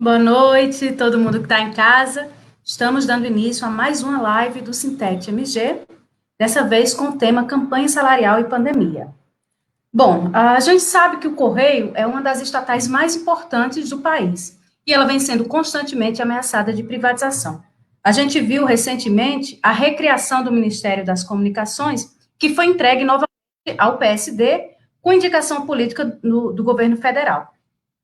Boa noite, todo mundo que está em casa. Estamos dando início a mais uma live do Sintete MG, dessa vez com o tema campanha salarial e pandemia. Bom, a gente sabe que o Correio é uma das estatais mais importantes do país e ela vem sendo constantemente ameaçada de privatização. A gente viu recentemente a recriação do Ministério das Comunicações, que foi entregue novamente ao PSD com indicação política do governo federal.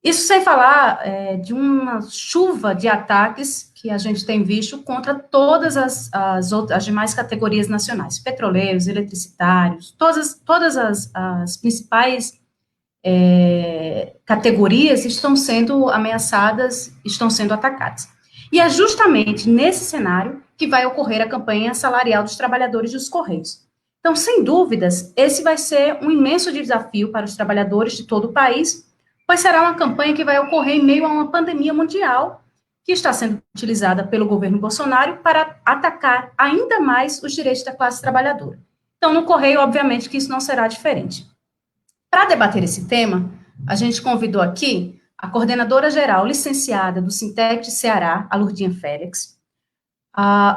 Isso sem falar de uma chuva de ataques que a gente tem visto contra todas as demais categorias nacionais, petroleiros, eletricitários, todas as principais categorias estão sendo ameaçadas, estão sendo atacadas. E é justamente nesse cenário que vai ocorrer a campanha salarial dos trabalhadores dos Correios. Então, sem dúvidas, esse vai ser um imenso desafio para os trabalhadores de todo o país, pois será uma campanha que vai ocorrer em meio a uma pandemia mundial que está sendo utilizada pelo governo Bolsonaro para atacar ainda mais os direitos da classe trabalhadora. Então, no Correio, obviamente que isso não será diferente. Para debater esse tema, a gente convidou aqui a coordenadora geral licenciada do Sintec de Ceará, a Lurdinha Félix,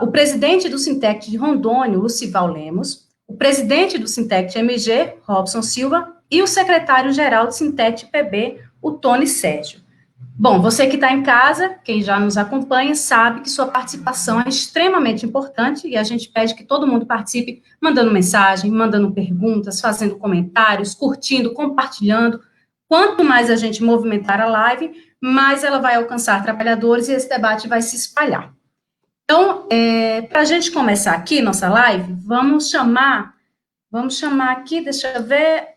o presidente do Sintec de Rondônia, Lucival Lemos, o presidente do Sintec de MG, Robson Silva, e o secretário-geral do Sintec de PB, o Tony Sérgio. Bom, você que está em casa, quem já nos acompanha, sabe que sua participação é extremamente importante e a gente pede que todo mundo participe mandando mensagem, mandando perguntas, fazendo comentários, curtindo, compartilhando. Quanto mais a gente movimentar a live, mais ela vai alcançar trabalhadores e esse debate vai se espalhar. Então, para a gente começar aqui nossa live, vamos chamar aqui, deixa eu ver,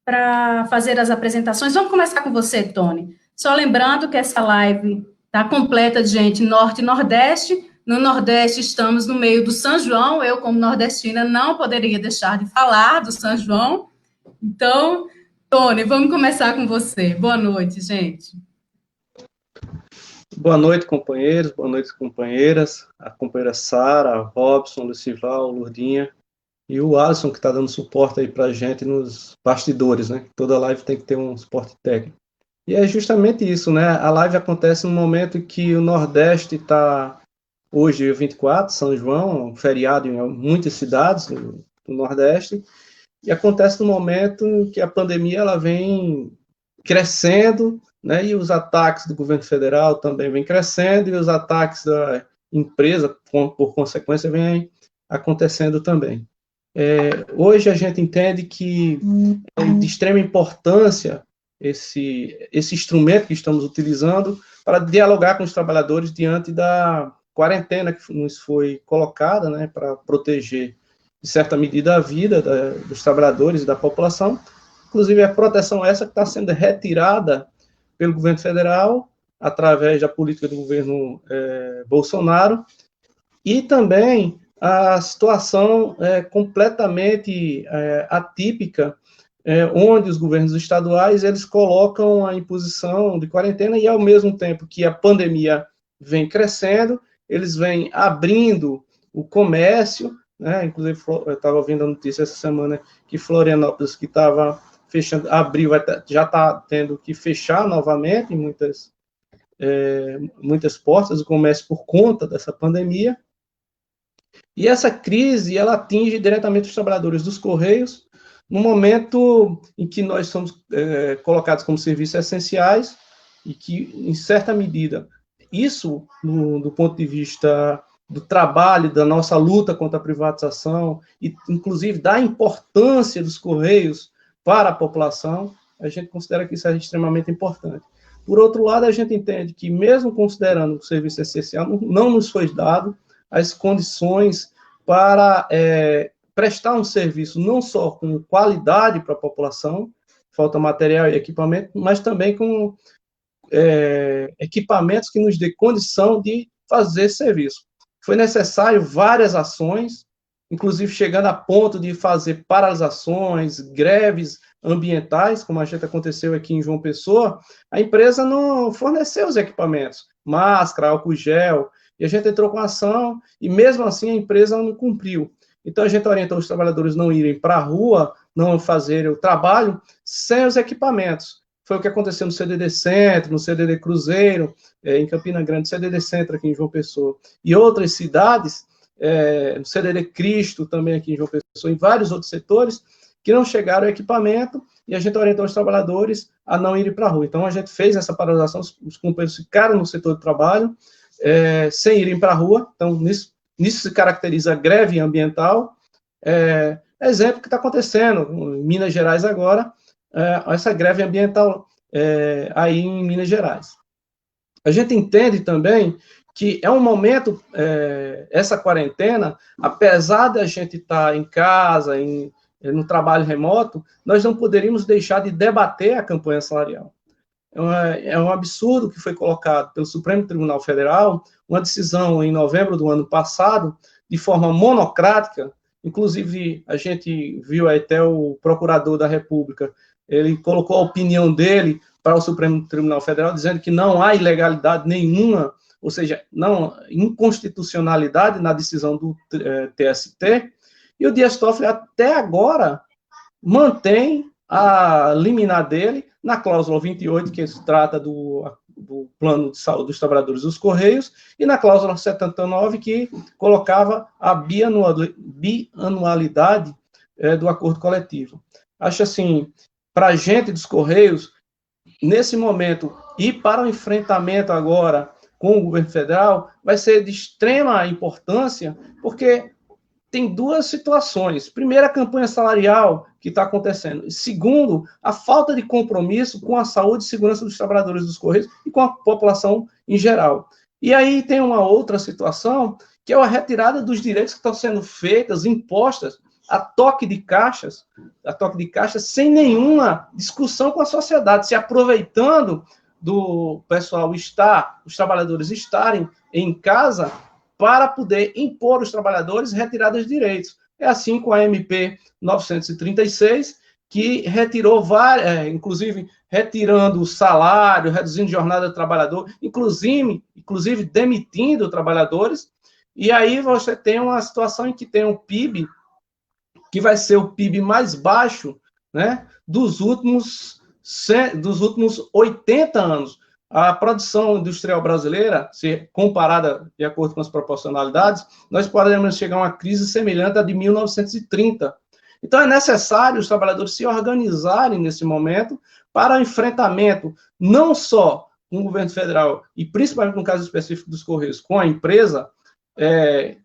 para fazer as apresentações. Vamos começar com você, Tony. Só lembrando que essa live está completa de gente norte e nordeste. No Nordeste estamos no meio do São João. Eu, como nordestina, não poderia deixar de falar do São João. Então, Tony, vamos começar com você. Boa noite, gente. Boa noite, companheiros, boa noite, companheiras. A companheira Sara, Robson, Lucival, Lourdinha e o Alisson, que está dando suporte aí para a gente nos bastidores, né? Toda live tem que ter um suporte técnico. E é justamente isso, né? A live acontece no momento em que o Nordeste está, hoje, 24, São João, um feriado em muitas cidades do Nordeste, e acontece no momento em que a pandemia ela vem crescendo, né, e os ataques do governo federal também vêm crescendo, e os ataques da empresa, por consequência, vêm acontecendo também. Hoje a gente entende que é de extrema importância esse instrumento que estamos utilizando para dialogar com os trabalhadores diante da quarentena que nos foi colocada, né, para proteger, de certa medida, a vida dos trabalhadores e da população. Inclusive, a proteção essa que está sendo retirada pelo governo federal, através da política do governo Bolsonaro, e também a situação completamente atípica, onde os governos estaduais eles colocam a imposição de quarentena e, ao mesmo tempo que a pandemia vem crescendo, eles vêm abrindo o comércio, né? Inclusive, eu estava ouvindo a notícia essa semana que Florianópolis, que estava fechando, abril, já está tendo que fechar novamente muitas portas do comércio por conta dessa pandemia. E essa crise, ela atinge diretamente os trabalhadores dos Correios, no momento em que nós somos colocados como serviços essenciais, e que, em certa medida, isso, do ponto de vista do trabalho, da nossa luta contra a privatização, e, inclusive, da importância dos Correios para a população, a gente considera que isso é extremamente importante. Por outro lado, a gente entende que, mesmo considerando o serviço essencial, não nos foi dado as condições para prestar um serviço não só com qualidade para a população, falta material e equipamento, mas também com equipamentos que nos dê condição de fazer serviço. Foi necessário várias ações, inclusive chegando a ponto de fazer paralisações, greves ambientais, como a gente aconteceu aqui em João Pessoa. A empresa não forneceu os equipamentos, máscara, álcool gel, e a gente entrou com ação, e mesmo assim a empresa não cumpriu. Então a gente orientou os trabalhadores não irem para a rua, não fazerem o trabalho sem os equipamentos. foi o que aconteceu no CDD Centro, no CDD Cruzeiro, em Campina Grande, CDD Centro aqui em João Pessoa, e outras cidades, no CDD Cristo também aqui em João Pessoa, em vários outros setores, que não chegaram ao equipamento, e a gente orientou os trabalhadores a não irem para a rua. Então, a gente fez essa paralisação, os companheiros ficaram no setor de trabalho, sem irem para a rua. Então, nisso se caracteriza a greve ambiental. Exemplo que está acontecendo em Minas Gerais agora, essa greve ambiental aí em Minas Gerais. A gente entende também que é um momento, essa quarentena, apesar de a gente estar em casa, no trabalho remoto, nós não poderíamos deixar de debater a campanha salarial. É um absurdo que foi colocado pelo Supremo Tribunal Federal, uma decisão em novembro do ano passado, de forma monocrática. Inclusive, a gente viu até o procurador da República, ele colocou a opinião dele para o Supremo Tribunal Federal, dizendo que não há ilegalidade nenhuma, ou seja, não inconstitucionalidade na decisão do TST, e o Dias Toffoli até agora mantém a liminar dele na cláusula 28, que se trata do plano de saúde dos trabalhadores dos Correios, e na cláusula 79, que colocava a bianualidade do acordo coletivo. Acho assim, para a gente dos Correios, nesse momento, e para o enfrentamento agora com o governo federal, vai ser de extrema importância, porque tem duas situações. Primeiro, a campanha salarial que está acontecendo. Segundo, a falta de compromisso com a saúde e segurança dos trabalhadores dos Correios e com a população em geral. E aí tem uma outra situação, que é a retirada dos direitos que estão sendo feitas, impostas, a toque de caixas, sem nenhuma discussão com a sociedade, se aproveitando do pessoal os trabalhadores estarem em casa, para poder impor aos trabalhadores retiradas de direitos. É assim com a MP 936, que retirou várias, inclusive retirando o salário, reduzindo jornada do trabalhador, inclusive demitindo trabalhadores, e aí você tem uma situação em que tem um PIB, que vai ser o PIB mais baixo, né, dos últimos 80 anos. A produção industrial brasileira, se comparada de acordo com as proporcionalidades, nós podemos chegar a uma crise semelhante à de 1930. Então, é necessário os trabalhadores se organizarem nesse momento para o enfrentamento, não só com o governo federal, e principalmente no caso específico dos Correios, com a empresa,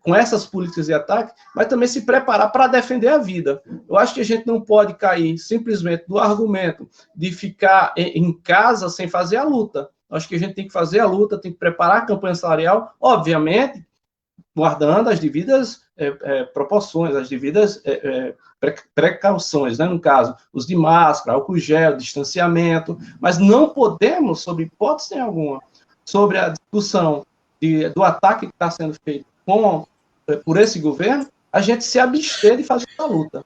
com essas políticas de ataque, mas também se preparar para defender a vida. Eu acho que a gente não pode cair simplesmente do argumento de ficar em casa sem fazer a luta. Eu acho que a gente tem que fazer a luta, tem que preparar a campanha salarial, obviamente, guardando as devidas proporções, as devidas precauções, né? No caso, os de máscara, álcool gel, distanciamento, mas não podemos, sob hipótese alguma, sobre a discussão do ataque que está sendo feito por esse governo, a gente se abster de fazer a luta.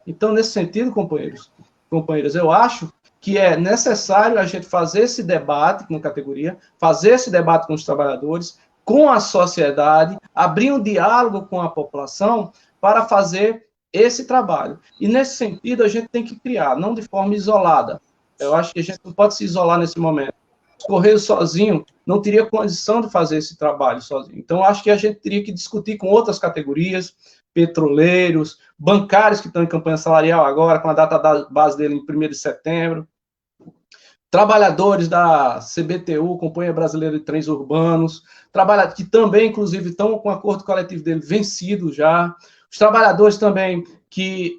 Então, nesse sentido, companheiras, eu acho que é necessário a gente fazer esse debate com a categoria, fazer esse debate com os trabalhadores, com a sociedade, abrir um diálogo com a população para fazer esse trabalho. E, nesse sentido, a gente tem que criar, não de forma isolada. Eu acho que a gente não pode se isolar nesse momento. Os Correios sozinho não teria condição de fazer esse trabalho sozinho. Então, acho que a gente teria que discutir com outras categorias, petroleiros, bancários que estão em campanha salarial agora, com a data da base dele em 1º de setembro, trabalhadores da CBTU, Companhia Brasileira de Trens Urbanos, que também, inclusive, estão com o acordo coletivo dele vencido já, os trabalhadores também que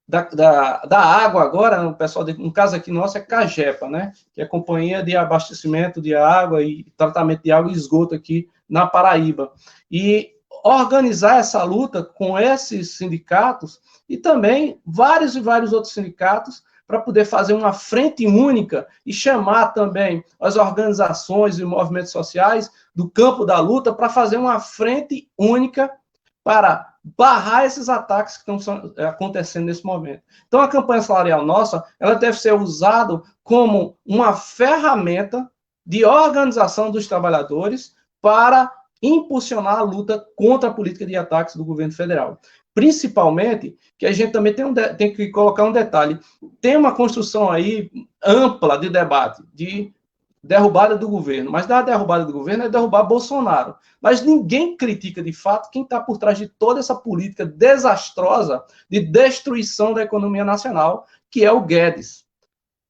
da água agora, o pessoal, um caso aqui nosso é Cagepa, né, que é a Companhia de Abastecimento de Água e Tratamento de Água e Esgoto aqui na Paraíba. E organizar essa luta com esses sindicatos e também vários e vários outros sindicatos para poder fazer uma frente única e chamar também as organizações e movimentos sociais do campo da luta para fazer uma frente única para barrar esses ataques que estão acontecendo nesse momento. Então, a campanha salarial nossa, ela deve ser usada como uma ferramenta de organização dos trabalhadores para impulsionar a luta contra a política de ataques do governo federal. Principalmente que a gente também tem que colocar um detalhe. Tem uma construção aí ampla de debate, de derrubada do governo, mas da derrubada do governo é derrubar Bolsonaro. Mas ninguém critica, de fato, quem está por trás de toda essa política desastrosa de destruição da economia nacional, que é o Guedes.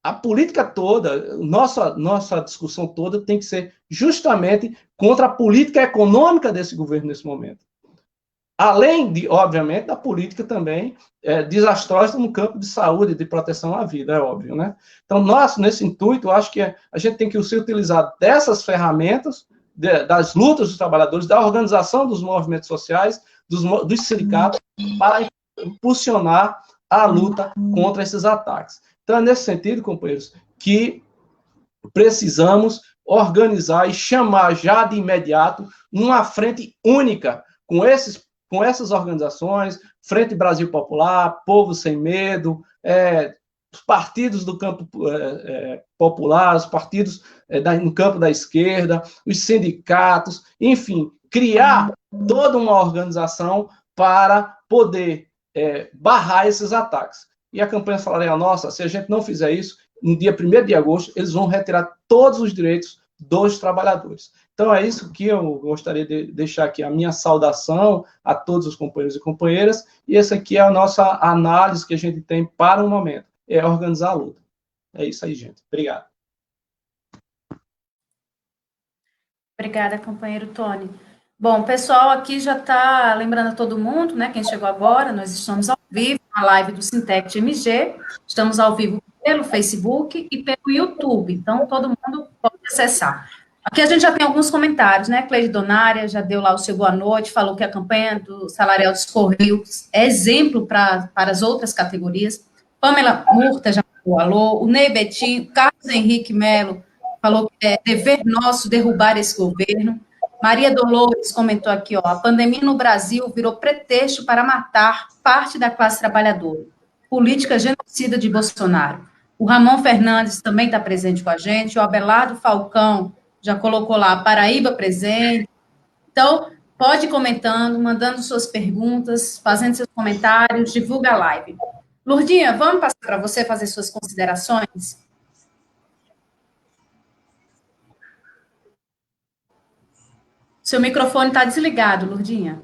A política toda, nossa discussão toda tem que ser justamente contra a política econômica desse governo nesse momento. Além de, obviamente, da política também desastrosa no campo de saúde, de proteção à vida, é óbvio, né? Então, nós, nesse intuito, eu acho que a gente tem que se utilizar dessas ferramentas, das lutas dos trabalhadores, da organização dos movimentos sociais, dos sindicatos, para impulsionar a luta contra esses ataques. Então, é nesse sentido, companheiros, que precisamos organizar e chamar já de imediato uma frente única com essas organizações, Frente Brasil Popular, Povo Sem Medo, os partidos do campo popular, os partidos no campo da esquerda, os sindicatos, enfim, criar toda uma organização para poder barrar esses ataques. E a campanha salarial nossa, se a gente não fizer isso, no dia 1º de agosto, eles vão retirar todos os direitos dos trabalhadores. Então, é isso que eu gostaria de deixar aqui, a minha saudação a todos os companheiros e companheiras, e essa aqui é a nossa análise que a gente tem para o momento, é organizar a luta. É isso aí, gente. Obrigado. Obrigada, companheiro Tony. Bom, o pessoal aqui já está lembrando a todo mundo, né, quem chegou agora, nós estamos ao vivo na live do Sintec MG, estamos ao vivo pelo Facebook e pelo YouTube, então todo mundo pode acessar. Aqui a gente já tem alguns comentários, né, Cleide Donária já deu lá o seu boa noite, falou que a campanha do salarial dos Correios é exemplo para as outras categorias. Pamela Murta já falou alô, o Ney Betinho, Carlos Henrique Melo falou que é dever nosso derrubar esse governo. Maria Dolores comentou aqui, ó, a pandemia no Brasil virou pretexto para matar parte da classe trabalhadora. Política genocida de Bolsonaro. O Ramon Fernandes também está presente com a gente, o Abelardo Falcão já colocou lá, Paraíba presente. Então, pode ir comentando, mandando suas perguntas, fazendo seus comentários, divulga a live. Lurdinha, vamos passar para você fazer suas considerações? Seu microfone está desligado, Lurdinha.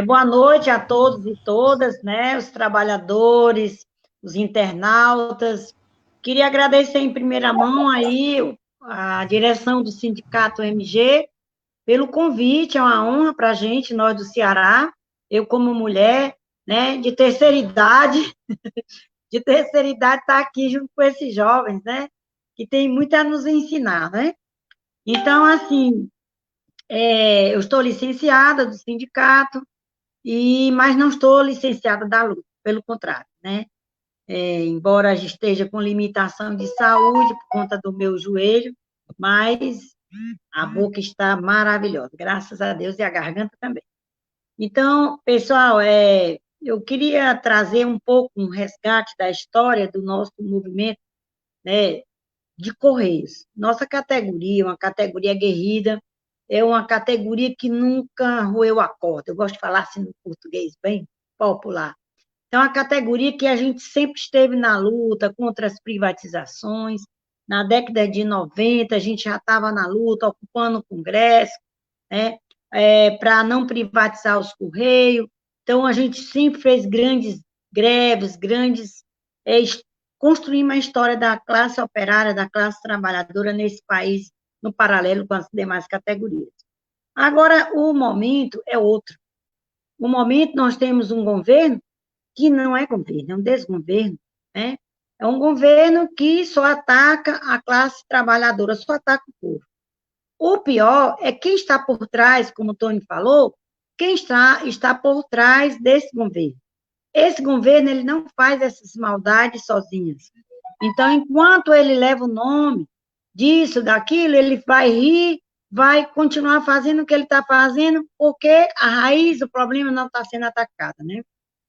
Boa noite a todos e todas, né, os trabalhadores, os internautas. Queria agradecer em primeira mão aí a direção do Sindicato MG pelo convite, é uma honra para a gente, nós do Ceará, eu como mulher, né, de terceira idade, estar aqui junto com esses jovens, né, que tem muito a nos ensinar, né. Então, assim, eu estou licenciada do sindicato, mas não estou licenciada da luta, pelo contrário, né? Embora esteja com limitação de saúde por conta do meu joelho, mas a boca está maravilhosa, graças a Deus, e a garganta também. Então, pessoal, eu queria trazer um pouco um resgate da história do nosso movimento, né, de Correios. Nossa categoria, uma categoria aguerrida, é uma categoria que nunca roeu a corda. Eu gosto de falar assim no português bem popular. Então, a categoria que a gente sempre esteve na luta contra as privatizações. Na década de 90, a gente já estava na luta, ocupando o Congresso, né, para não privatizar os Correios. Então, a gente sempre fez grandes greves, construir uma história da classe operária, da classe trabalhadora nesse país, no paralelo com as demais categorias. Agora, o momento é outro. O momento, nós temos um governo que não é governo, é um desgoverno, né? É um governo que só ataca a classe trabalhadora, só ataca o povo. O pior é quem está por trás, como o Tony falou, quem está por trás desse governo. Esse governo, ele não faz essas maldades sozinhos. Então, enquanto ele leva o nome disso, daquilo, ele vai rir, vai continuar fazendo o que ele está fazendo, porque a raiz do problema não está sendo atacada, né?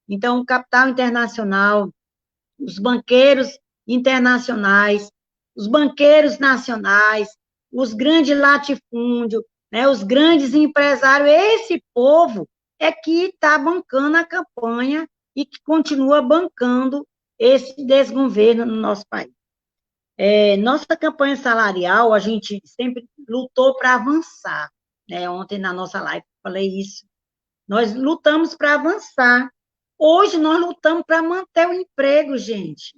Então, o capital internacional, os banqueiros internacionais, os banqueiros nacionais, os grandes latifúndios, né, os grandes empresários, esse povo é que está bancando a campanha e que continua bancando esse desgoverno no nosso país. Nossa campanha salarial, a gente sempre lutou para avançar, né? Ontem na nossa live eu falei isso. Nós lutamos para avançar. Hoje nós lutamos para manter o emprego, gente.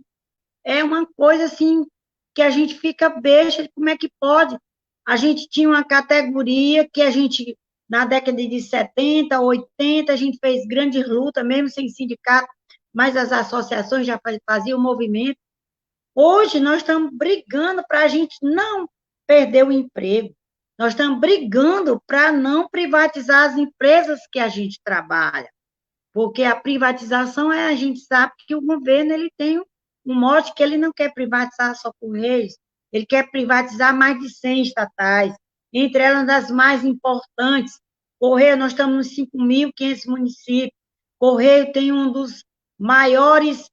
É uma coisa assim que a gente fica besta, como é que pode? A gente tinha uma categoria que a gente, na década de 70, 80, a gente fez grandes lutas, mesmo sem sindicato, mas as associações já faziam o movimento. Hoje nós estamos brigando para a gente não perder o emprego. Nós estamos brigando para não privatizar as empresas que a gente trabalha. Porque a privatização, a gente sabe que o governo ele tem um mote que ele não quer privatizar só Correios, ele quer privatizar mais de 100 estatais, entre elas das mais importantes. Correio, nós estamos nos 5.500 municípios. Correio tem um dos maiores,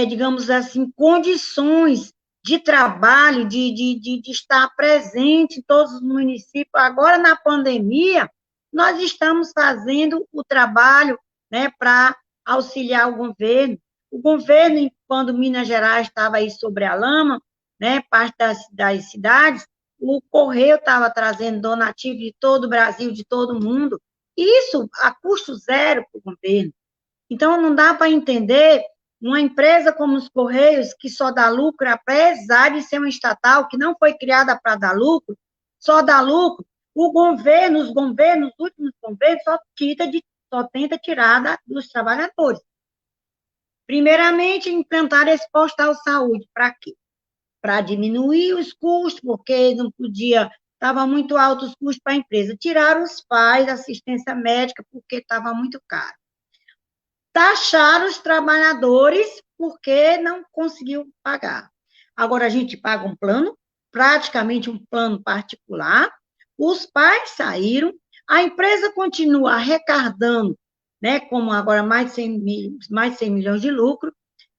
digamos assim, condições de trabalho, de estar presente em todos os municípios. Agora, na pandemia, nós estamos fazendo o trabalho, né, para auxiliar o governo. O governo, quando Minas Gerais estava aí sobre a lama, né, parte das cidades, o Correio estava trazendo donativo de todo o Brasil, de todo o mundo, isso a custo zero para o governo. Então, não dá para entender uma empresa como os Correios, que só dá lucro, apesar de ser uma estatal, que não foi criada para dar lucro, só dá lucro, os últimos governos só tenta tirar dos trabalhadores. Primeiramente, implantar esse postal saúde. Para quê? Para diminuir os custos, porque não podia, estava muito alto os custos para a empresa. Tiraram os pais da assistência médica, porque estava muito caro. Taxaram os trabalhadores, porque não conseguiu pagar. Agora, a gente paga um plano, praticamente um plano particular, os pais saíram, a empresa continua arrecadando, né, como agora mais de 100 milhões de lucro,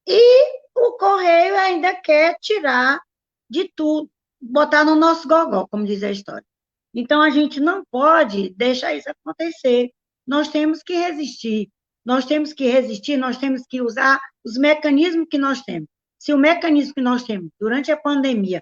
e o Correio ainda quer tirar de tudo, botar no nosso gogó, como diz a história. Então, a gente não pode deixar isso acontecer. Nós temos que resistir. Nós temos que usar os mecanismos que nós temos. Se o mecanismo que nós temos durante a pandemia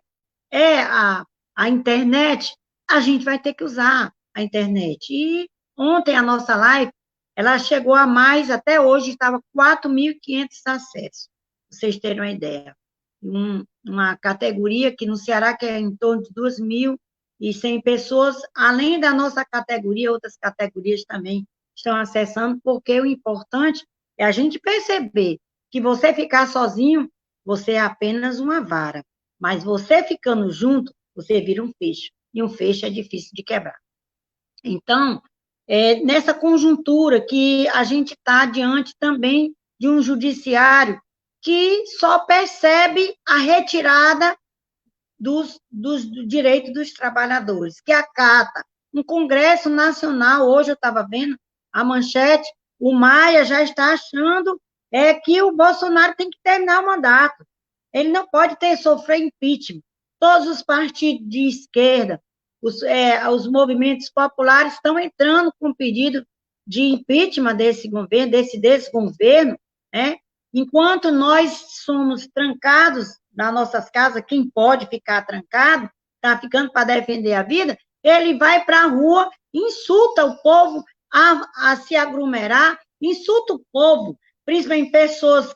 é a internet, a gente vai ter que usar a internet. E ontem a nossa live, ela chegou a mais, até hoje estava 4.500 acessos, para vocês terem uma ideia. Uma categoria que no Ceará que é em torno de 2.100 pessoas, além da nossa categoria, outras categorias também estão acessando, porque o importante é a gente perceber que você ficar sozinho, você é apenas uma vara, mas você ficando junto, você vira um feixe, e um feixe é difícil de quebrar. Então, nessa conjuntura que a gente está diante também de um judiciário que só percebe a retirada dos direitos dos trabalhadores, que acata um Congresso Nacional, hoje eu estava vendo a manchete, o Maia já está achando que o Bolsonaro tem que terminar o mandato, ele não pode sofrer impeachment. Todos os partidos de esquerda, os movimentos populares estão entrando com pedido de impeachment desse governo, desse desgoverno, né? Enquanto nós somos trancados nas nossas casas, quem pode ficar trancado, está ficando para defender a vida, ele vai para a rua, insulta o povo a se aglomerar, insulta o povo, principalmente pessoas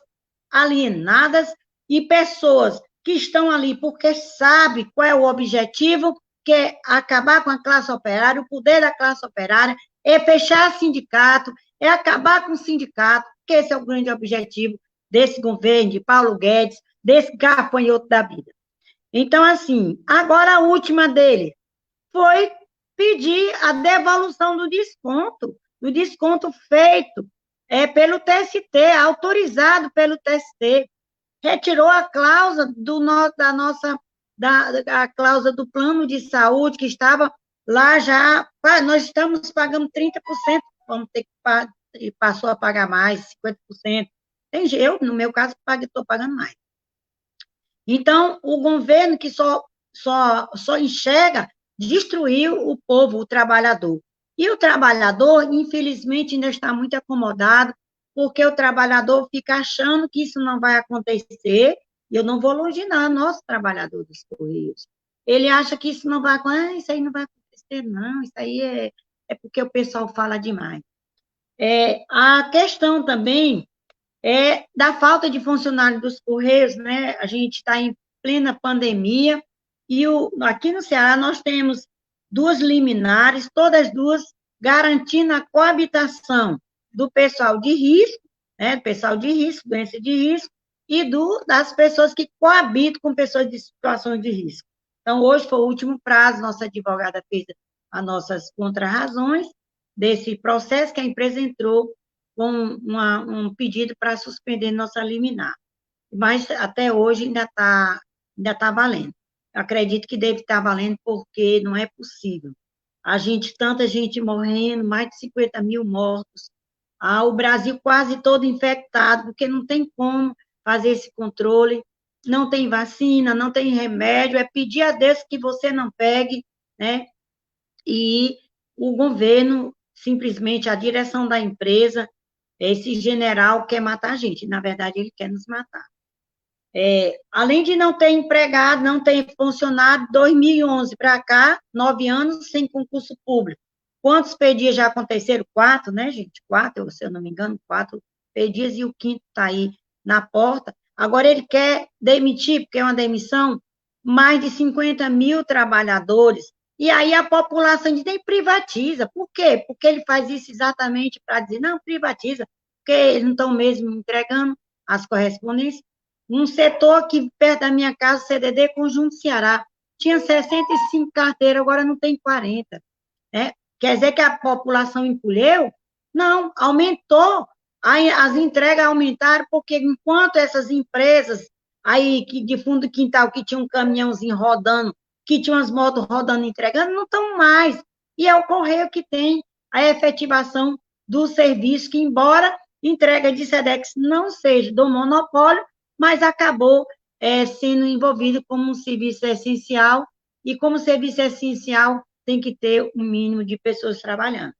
alienadas e pessoas que estão ali porque sabem qual é o objetivo, que é acabar com a classe operária, o poder da classe operária, é fechar sindicato, é acabar com o sindicato, que esse é o grande objetivo desse governo, de Paulo Guedes, desse gafanhoto da vida. Então, assim, agora a última dele foi pedir a devolução do desconto feito pelo TST, autorizado pelo TST. Retirou a cláusula a cláusula do plano de saúde, que estava lá já, nós estamos pagando 30%, vamos ter que passou a pagar mais, 50%. Eu, no meu caso, estou pagando mais. Então, o governo que só enxerga destruir o povo, o trabalhador. E o trabalhador, infelizmente, ainda está muito acomodado, porque o trabalhador fica achando que isso não vai acontecer, e eu não vou longe, não, nosso trabalhador dos Correios. Ele acha que isso não vai acontecer, isso aí não vai acontecer, não, isso aí é porque o pessoal fala demais. A questão também da falta de funcionário dos Correios, né? A gente está em plena pandemia, e aqui no Ceará nós temos 2 liminares, todas duas garantindo a coabitação do pessoal de risco, né? Pessoal de risco, doença de risco, e das pessoas que coabitam com pessoas de situações de risco. Então, hoje foi o último prazo, nossa advogada fez as nossas contrarrazões desse processo que a empresa entrou com um pedido para suspender nossa liminar. Mas até hoje ainda tá valendo. Eu acredito que deve estar valendo porque não é possível. Tanta gente morrendo, mais de 50 mil mortos. O Brasil quase todo infectado, porque não tem como fazer esse controle, não tem vacina, não tem remédio, é pedir a Deus que você não pegue, né? E o governo, simplesmente, a direção da empresa, esse general quer matar a gente, na verdade, ele quer nos matar. Além de não ter empregado, não ter funcionário, 2011 para cá, 9 anos sem concurso público. Quantos pedidos já aconteceram? 4, né, gente? 4, se eu não me engano, 4 pedidos, e o quinto está aí na porta. Agora ele quer demitir, porque é uma demissão, mais de 50 mil trabalhadores. E aí a população diz, nem privatiza. Por quê? Porque ele faz isso exatamente para dizer, não, privatiza, porque eles não estão mesmo entregando as correspondências. Um setor aqui perto da minha casa, CDD, Conjunto Ceará, tinha 65 carteiras, agora não tem 40. Né? Quer dizer que a população encolheu? Não, aumentou. As entregas aumentaram, porque enquanto essas empresas aí de fundo do quintal, que tinha um caminhãozinho rodando, que tinha umas motos rodando entregando, não estão mais. E é o Correio que tem a efetivação do serviço, que embora entrega de SEDEX não seja do monopólio, mas acabou sendo envolvido como um serviço essencial, e como serviço essencial tem que ter um mínimo de pessoas trabalhando.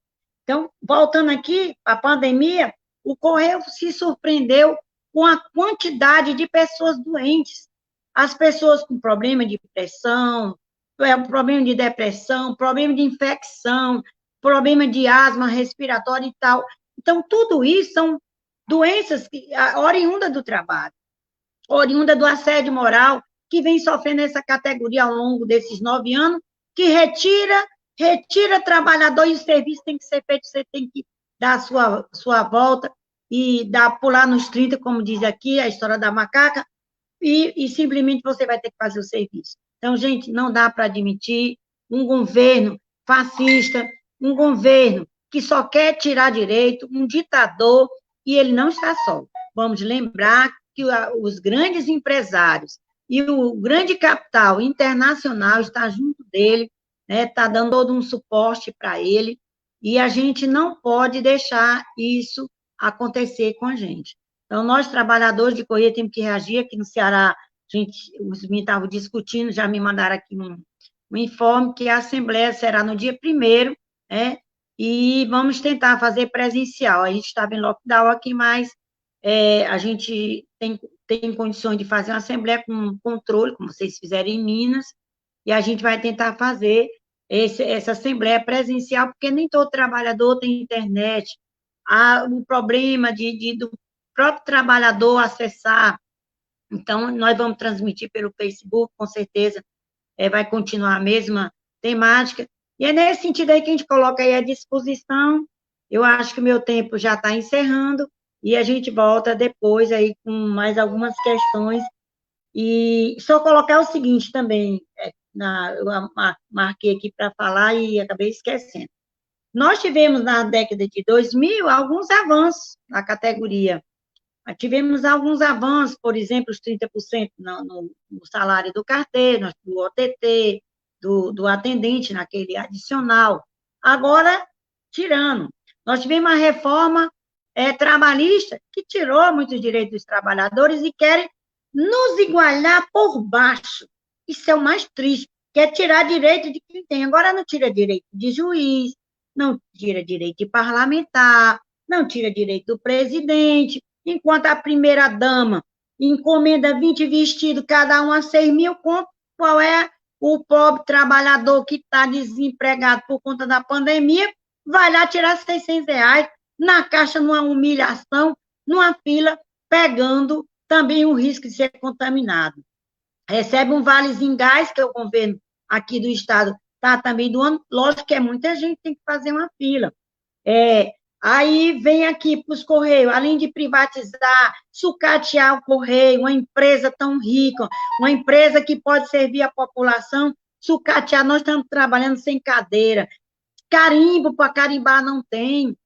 Então, voltando aqui, a pandemia, o Correio se surpreendeu com a quantidade de pessoas doentes. As pessoas com problema de pressão, problema de depressão, problema de infecção, problema de asma respiratória e tal. Então, tudo isso são doenças oriundas do trabalho, oriunda do assédio moral, que vem sofrendo essa categoria ao longo desses 9 anos, que retira trabalhador, e o serviço tem que ser feito, você tem que dar a sua volta e pular nos 30, como diz aqui, a história da macaca, e simplesmente você vai ter que fazer o serviço. Então, gente, não dá para admitir um governo fascista, um governo que só quer tirar direito, um ditador, e ele não está só. Vamos lembrar que os grandes empresários e o grande capital internacional está junto dele, né, está dando todo um suporte para ele, e a gente não pode deixar isso acontecer com a gente. Então, nós, trabalhadores de Correio, temos que reagir. Aqui no Ceará, os meninos estavam discutindo, já me mandaram aqui um informe, que a Assembleia será no dia 1º, né, e vamos tentar fazer presencial. A gente estava em lockdown aqui, mas a gente tem condições de fazer uma assembleia com controle, como vocês fizeram em Minas, e a gente vai tentar fazer essa assembleia presencial, porque nem todo trabalhador tem internet. Há o problema do próprio trabalhador acessar. Então, nós vamos transmitir pelo Facebook, com certeza vai continuar a mesma temática, e é nesse sentido aí que a gente coloca aí à disposição. Eu acho que o meu tempo já está encerrando, e a gente volta depois aí com mais algumas questões. E só colocar o seguinte também, eu marquei aqui para falar e acabei esquecendo. Nós tivemos, na década de 2000, alguns avanços na categoria. Tivemos alguns avanços, por exemplo, os 30% no salário do carteiro, do OTT, do atendente, naquele adicional. Agora, tirando. Nós tivemos uma reforma trabalhista que tirou muitos direitos dos trabalhadores e querem nos igualar por baixo. Isso é o mais triste. quer tirar direito de quem tem. Agora não tira direito de juiz, não tira direito de parlamentar, não tira direito do presidente, enquanto a primeira-dama encomenda 20 vestidos, cada um a 6 mil conto, qual é o pobre trabalhador que está desempregado por conta da pandemia, vai lá tirar R$ 600 na caixa, numa humilhação, numa fila, pegando também o risco de ser contaminado. Recebe um valezinho gás, que é o governo aqui do estado está também doando, lógico que é muita gente, tem que fazer uma fila. Aí vem aqui para os Correios, além de privatizar, sucatear o Correio, uma empresa tão rica, uma empresa que pode servir a população, sucatear, nós estamos trabalhando sem cadeira, carimbo para carimbar não tem,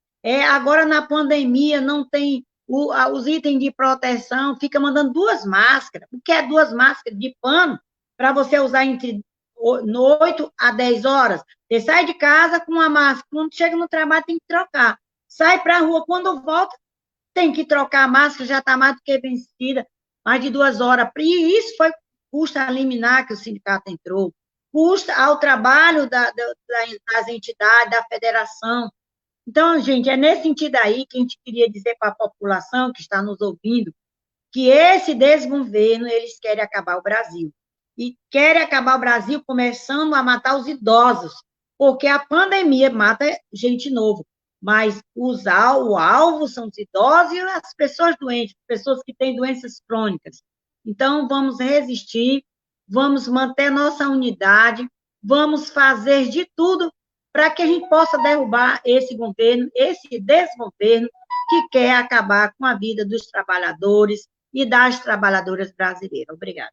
agora na pandemia não tem os itens de proteção, fica mandando 2 máscaras, o que é 2 máscaras de pano, para você usar entre 8 a 10 horas, você sai de casa com uma máscara, quando chega no trabalho tem que trocar, sai para a rua, quando volta, tem que trocar a máscara, já está mais do que vencida, mais de 2 horas. E isso foi custa liminar que o sindicato entrou, custa ao trabalho das entidades, da federação. Então, gente, é nesse sentido aí que a gente queria dizer para a população que está nos ouvindo, que esse desgoverno, eles querem acabar o Brasil. E querem acabar o Brasil começando a matar os idosos, porque a pandemia mata gente nova, mas o alvo são os idosos e as pessoas doentes, pessoas que têm doenças crônicas. Então, vamos resistir, vamos manter nossa unidade, vamos fazer de tudo para que a gente possa derrubar esse governo, esse desgoverno que quer acabar com a vida dos trabalhadores e das trabalhadoras brasileiras. Obrigada.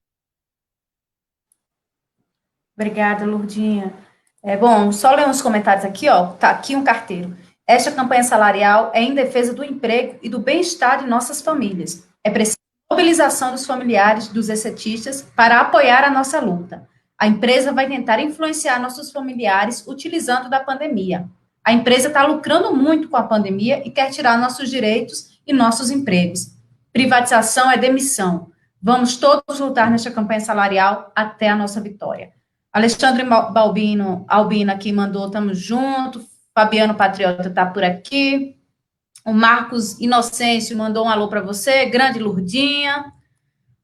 Obrigada, Lourdinha. Bom, só ler uns comentários aqui, ó. Tá aqui um carteiro. Esta campanha salarial é em defesa do emprego e do bem-estar de nossas famílias. É preciso mobilização dos familiares dos excetistas para apoiar a nossa luta. A empresa vai tentar influenciar nossos familiares utilizando da pandemia. A empresa está lucrando muito com a pandemia e quer tirar nossos direitos e nossos empregos. Privatização é demissão. Vamos todos lutar nesta campanha salarial até a nossa vitória. Alexandre Albino aqui mandou, estamos juntos. Fabiano Patriota está por aqui. O Marcos Inocêncio mandou um alô para você. Grande Lourdinha.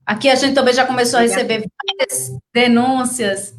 Aqui a gente também já começou a receber várias denúncias.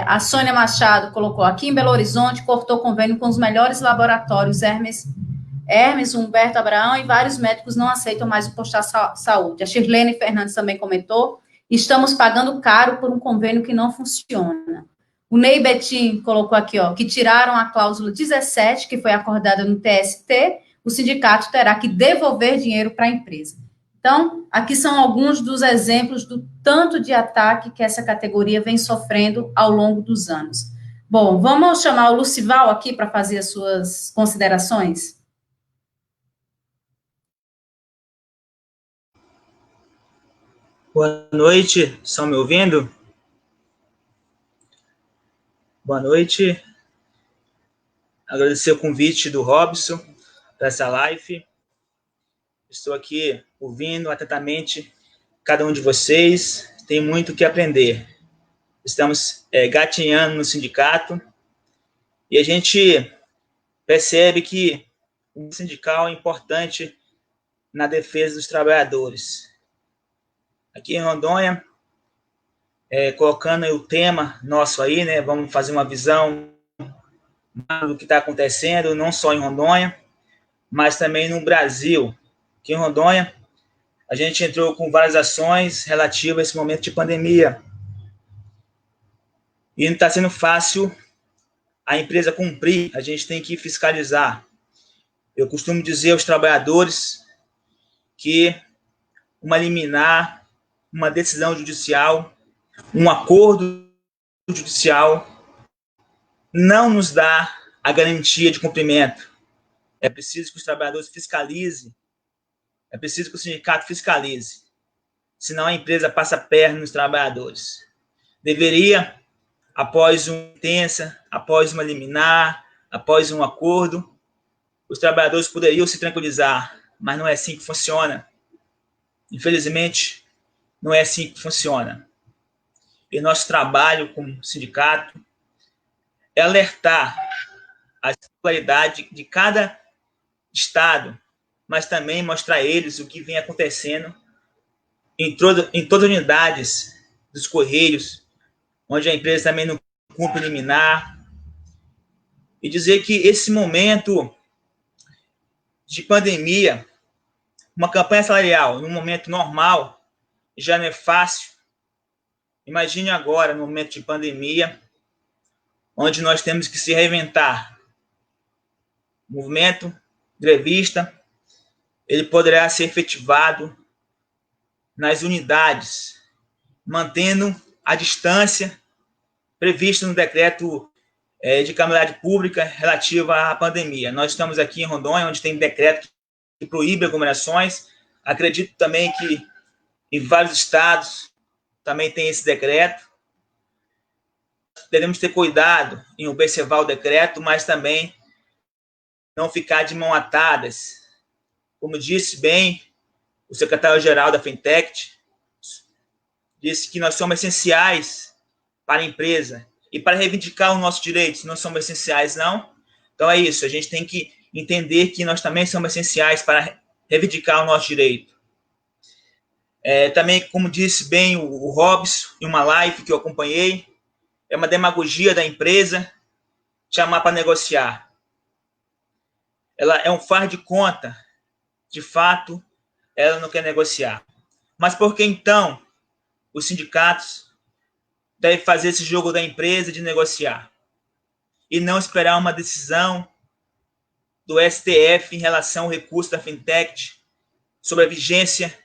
A Sônia Machado colocou aqui em Belo Horizonte, cortou convênio com os melhores laboratórios, Hermes, Humberto Abraão, e vários médicos não aceitam mais o postar saúde. A Shirlene Fernandes também comentou, estamos pagando caro por um convênio que não funciona. O Ney Betim colocou aqui, ó, que tiraram a cláusula 17, que foi acordada no TST, o sindicato terá que devolver dinheiro para a empresa. Então, aqui são alguns dos exemplos do tanto de ataque que essa categoria vem sofrendo ao longo dos anos. Bom, vamos chamar o Lucival aqui para fazer as suas considerações? Boa noite, estão me ouvindo? Boa noite. Agradecer o convite do Robson para essa live. Estou aqui ouvindo atentamente cada um de vocês. Tem muito o que aprender. Estamos gatinhando no sindicato e a gente percebe que o sindical é importante na defesa dos trabalhadores. Aqui em Rondônia, colocando o tema nosso aí, né? Vamos fazer uma visão do que está acontecendo, não só em Rondônia, mas também no Brasil. Aqui em Rondônia, a gente entrou com várias ações relativas a esse momento de pandemia. E não está sendo fácil a empresa cumprir, a gente tem que fiscalizar. Eu costumo dizer aos trabalhadores que uma liminar, uma decisão judicial, um acordo judicial não nos dá a garantia de cumprimento. É preciso que os trabalhadores fiscalizem, é preciso que o sindicato fiscalize, senão a empresa passa a perna nos trabalhadores. Deveria, após uma sentença, após uma liminar, após um acordo, os trabalhadores poderiam se tranquilizar, mas não é assim que funciona. Infelizmente, não é assim que funciona. e nosso trabalho como sindicato é alertar a singularidade de cada estado, mas também mostrar a eles o que vem acontecendo em todas as unidades dos Correios, onde a empresa também não cumpre liminar, e dizer que esse momento de pandemia, uma campanha salarial, num momento normal, já não é fácil. Imagine agora, no momento de pandemia, onde nós temos que se reinventar. O movimento grevista, ele poderá ser efetivado nas unidades, mantendo a distância prevista no decreto de calamidade pública relativa à pandemia. Nós estamos aqui em Rondônia, onde tem decreto que proíbe aglomerações. Acredito também que em vários estados também tem esse decreto. Devemos ter cuidado em observar o decreto, mas também não ficar de mão atadas. Como disse bem o secretário-geral da Fintech, disse que nós somos essenciais para a empresa e para reivindicar os nossos direitos. Não somos essenciais, não. Então é isso, a gente tem que entender que nós também somos essenciais para reivindicar o nosso direito. Também, como disse bem o Robson, em uma live que eu acompanhei, é uma demagogia da empresa chamar para negociar. Ela é um faz de conta. De fato, ela não quer negociar. Mas por que, então, os sindicatos devem fazer esse jogo da empresa de negociar? E não esperar uma decisão do STF em relação ao recurso da Fintech sobre a vigência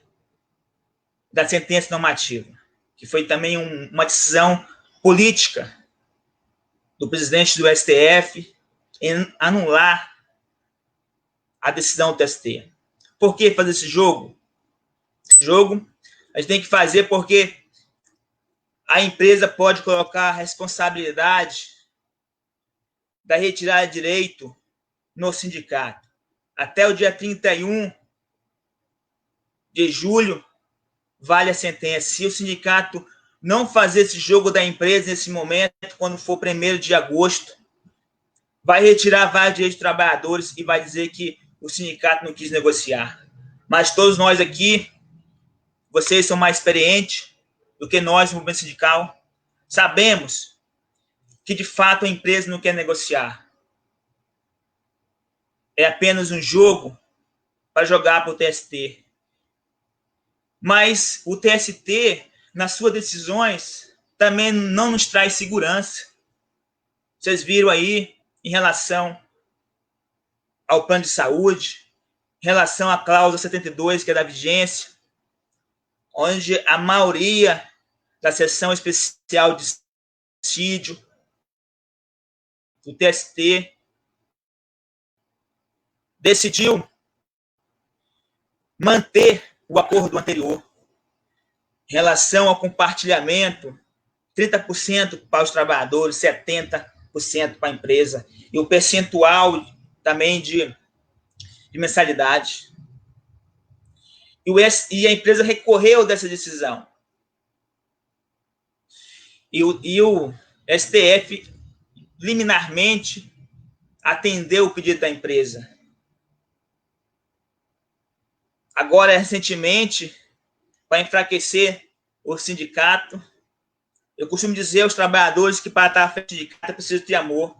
da sentença normativa, que foi também uma decisão política do presidente do STF em anular a decisão do TST. Por que fazer esse jogo? A gente tem que fazer porque a empresa pode colocar a responsabilidade da retirada de direito no sindicato. Até o dia 31 de julho vale a sentença. Se o sindicato não fazer esse jogo da empresa nesse momento, quando for 1º de agosto, vai retirar vários direitos dos trabalhadores e vai dizer que o sindicato não quis negociar. Mas todos nós aqui, vocês são mais experientes do que nós, no movimento sindical, sabemos que, de fato, a empresa não quer negociar. É apenas um jogo para jogar para o TST. Mas o TST, nas suas decisões, também não nos traz segurança. Vocês viram aí, em relação ao plano de saúde, em relação à cláusula 72, que é da vigência, onde a maioria da seção especial de dissídio do TST decidiu manter o acordo anterior em relação ao compartilhamento, 30% para os trabalhadores, 70% para a empresa, e o percentual também de mensalidade. E a empresa recorreu dessa decisão. E o STF, liminarmente, atendeu o pedido da empresa. Agora, recentemente, para enfraquecer o sindicato, eu costumo dizer aos trabalhadores que para estar à frente do sindicato é preciso ter amor.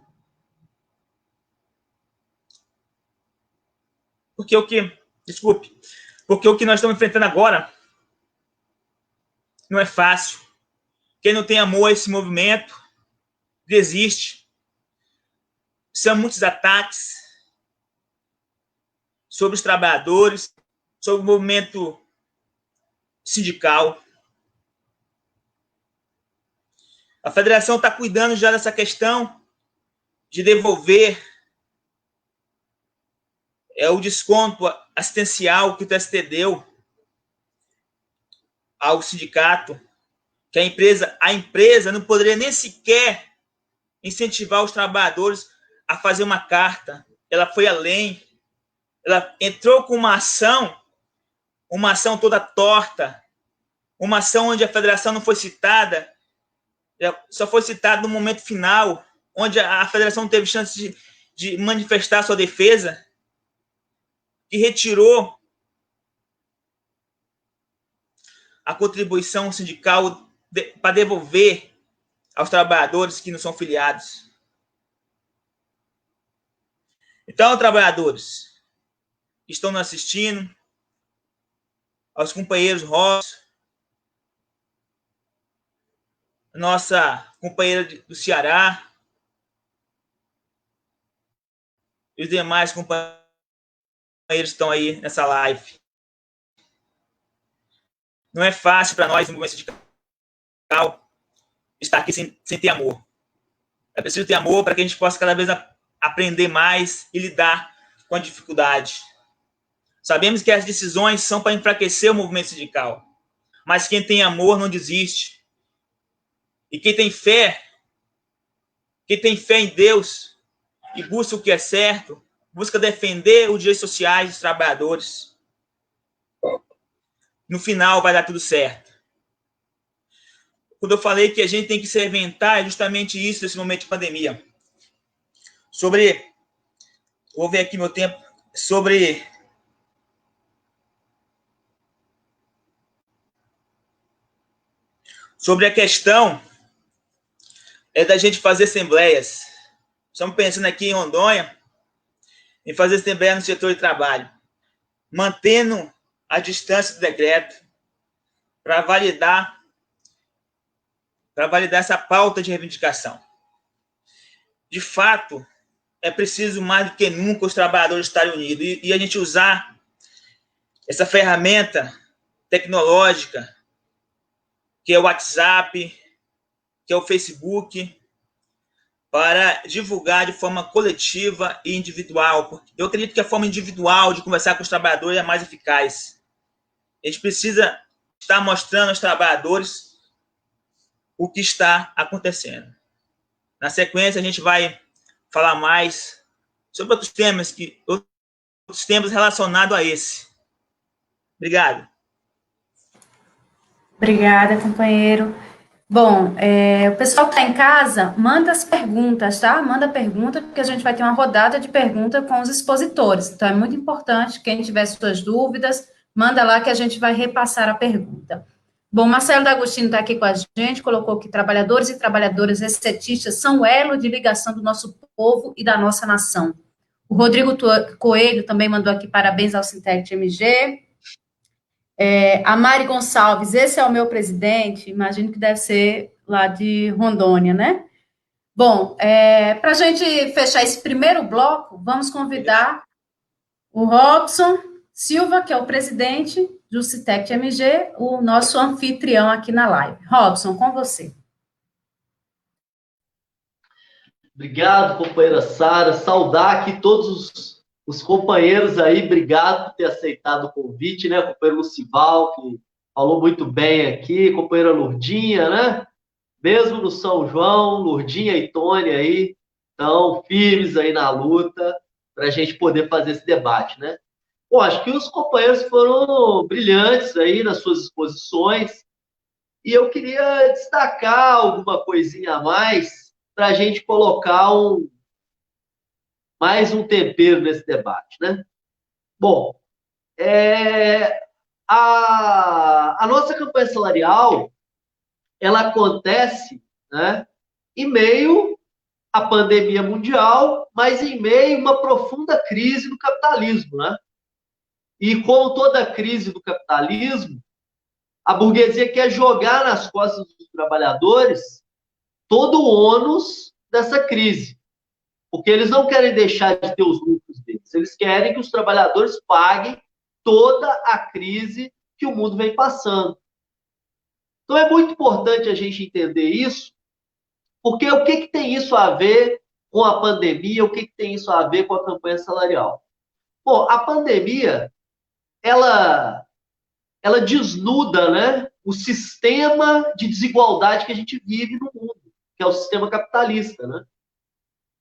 Porque o que nós estamos enfrentando agora não é fácil. Quem não tem amor a esse movimento desiste. São muitos ataques sobre os trabalhadores, sobre o movimento sindical. A federação está cuidando já dessa questão de devolver o desconto assistencial que o TST deu ao sindicato, que a empresa não poderia nem sequer incentivar os trabalhadores a fazer uma carta. Ela foi além. Ela entrou com uma ação toda torta, uma ação onde a federação não foi citada, só foi citado no momento final, onde a federação teve chance de manifestar sua defesa, que retirou a contribuição sindical para devolver aos trabalhadores que não são filiados. Então, trabalhadores que estão nos assistindo, aos companheiros Robson, nossa companheira do Ceará, e os demais companheiros que estão aí nessa live. Não é fácil para nós, no movimento sindical, estar aqui sem ter amor. É preciso ter amor para que a gente possa cada vez aprender mais e lidar com a dificuldade. Sabemos que as decisões são para enfraquecer o movimento sindical, mas quem tem amor não desiste. E quem tem fé em Deus e busca o que é certo, busca defender os direitos sociais dos trabalhadores. No final vai dar tudo certo. Quando eu falei que a gente tem que se reinventar, é justamente isso nesse momento de pandemia. Vou ver aqui meu tempo, sobre a questão da gente fazer assembleias. Estamos pensando aqui em Rondônia em fazer assembleia no setor de trabalho, mantendo a distância do decreto para validar essa pauta de reivindicação. De fato, é preciso mais do que nunca os trabalhadores estarem unidos e a gente usar essa ferramenta tecnológica que é o WhatsApp, que é o Facebook, para divulgar de forma coletiva e individual. Porque eu acredito que a forma individual de conversar com os trabalhadores é mais eficaz. A gente precisa estar mostrando aos trabalhadores o que está acontecendo. Na sequência, a gente vai falar mais sobre outros temas relacionados a esse. Obrigado. Obrigada, companheiro. Bom, o pessoal que está em casa, manda as perguntas, tá? Manda pergunta, porque a gente vai ter uma rodada de perguntas com os expositores. Então, é muito importante, quem tiver suas dúvidas, manda lá que a gente vai repassar a pergunta. Bom, Marcelo D'Agostino está aqui com a gente, colocou que trabalhadores e trabalhadoras excetistas são o elo de ligação do nosso povo e da nossa nação. O Rodrigo Coelho também mandou aqui parabéns ao Sintec MG. A Mari Gonçalves, esse é o meu presidente, imagino que deve ser lá de Rondônia, né? Bom, para a gente fechar esse primeiro bloco, vamos convidar o Robson Silva, que é o presidente do Citec MG, o nosso anfitrião aqui na live. Robson, com você. Obrigado, companheira Sara. Saudar aqui todos os companheiros aí. Obrigado por ter aceitado o convite, né? Companheiro Lucival, que falou muito bem aqui. Companheira Lourdinha, né? Mesmo no São João, Lourdinha e Tony aí estão firmes aí na luta para a gente poder fazer esse debate, né? Bom, acho que os companheiros foram brilhantes aí nas suas exposições e eu queria destacar alguma coisinha a mais para a gente colocar mais um tempero nesse debate, né? Bom, a nossa campanha salarial, ela acontece, né, em meio à pandemia mundial, mas em meio a uma profunda crise do capitalismo, né? E como toda crise do capitalismo, a burguesia quer jogar nas costas dos trabalhadores todo o ônus dessa crise. Porque eles não querem deixar de ter os lucros deles. Eles querem que os trabalhadores paguem toda a crise que o mundo vem passando. Então é muito importante a gente entender isso, porque o que tem isso a ver com a pandemia, o que tem isso a ver com a campanha salarial? Bom, a pandemia, ela desnuda, né, o sistema de desigualdade que a gente vive no mundo, que é o sistema capitalista, né?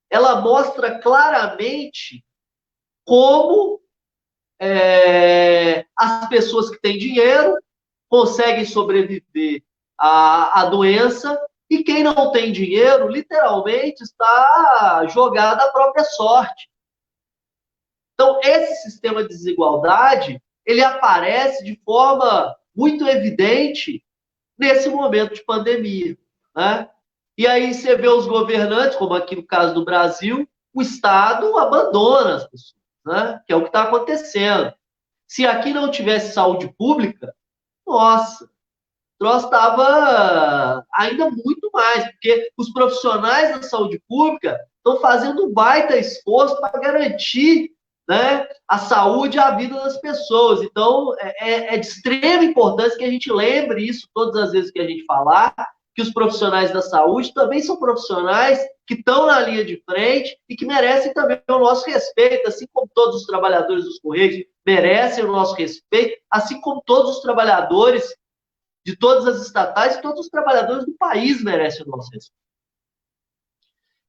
Ela mostra claramente como as pessoas que têm dinheiro conseguem sobreviver à doença E quem não tem dinheiro, literalmente, está jogado à própria sorte. Então, esse sistema de desigualdade, ele aparece de forma muito evidente nesse momento de pandemia, né? E aí você vê os governantes, como aqui no caso do Brasil, o Estado abandona as pessoas, né? Que é o que está acontecendo. Se aqui não tivesse saúde pública, nossa, o troço estava ainda muito mais, porque os profissionais da saúde pública estão fazendo um baita esforço para garantir, né, a saúde e a vida das pessoas. Então, é de extrema importância que a gente lembre isso todas as vezes que a gente falar, que os profissionais da saúde também são profissionais que estão na linha de frente e que merecem também o nosso respeito, assim como todos os trabalhadores dos Correios merecem o nosso respeito, assim como todos os trabalhadores de todas as estatais e todos os trabalhadores do país merecem o nosso respeito.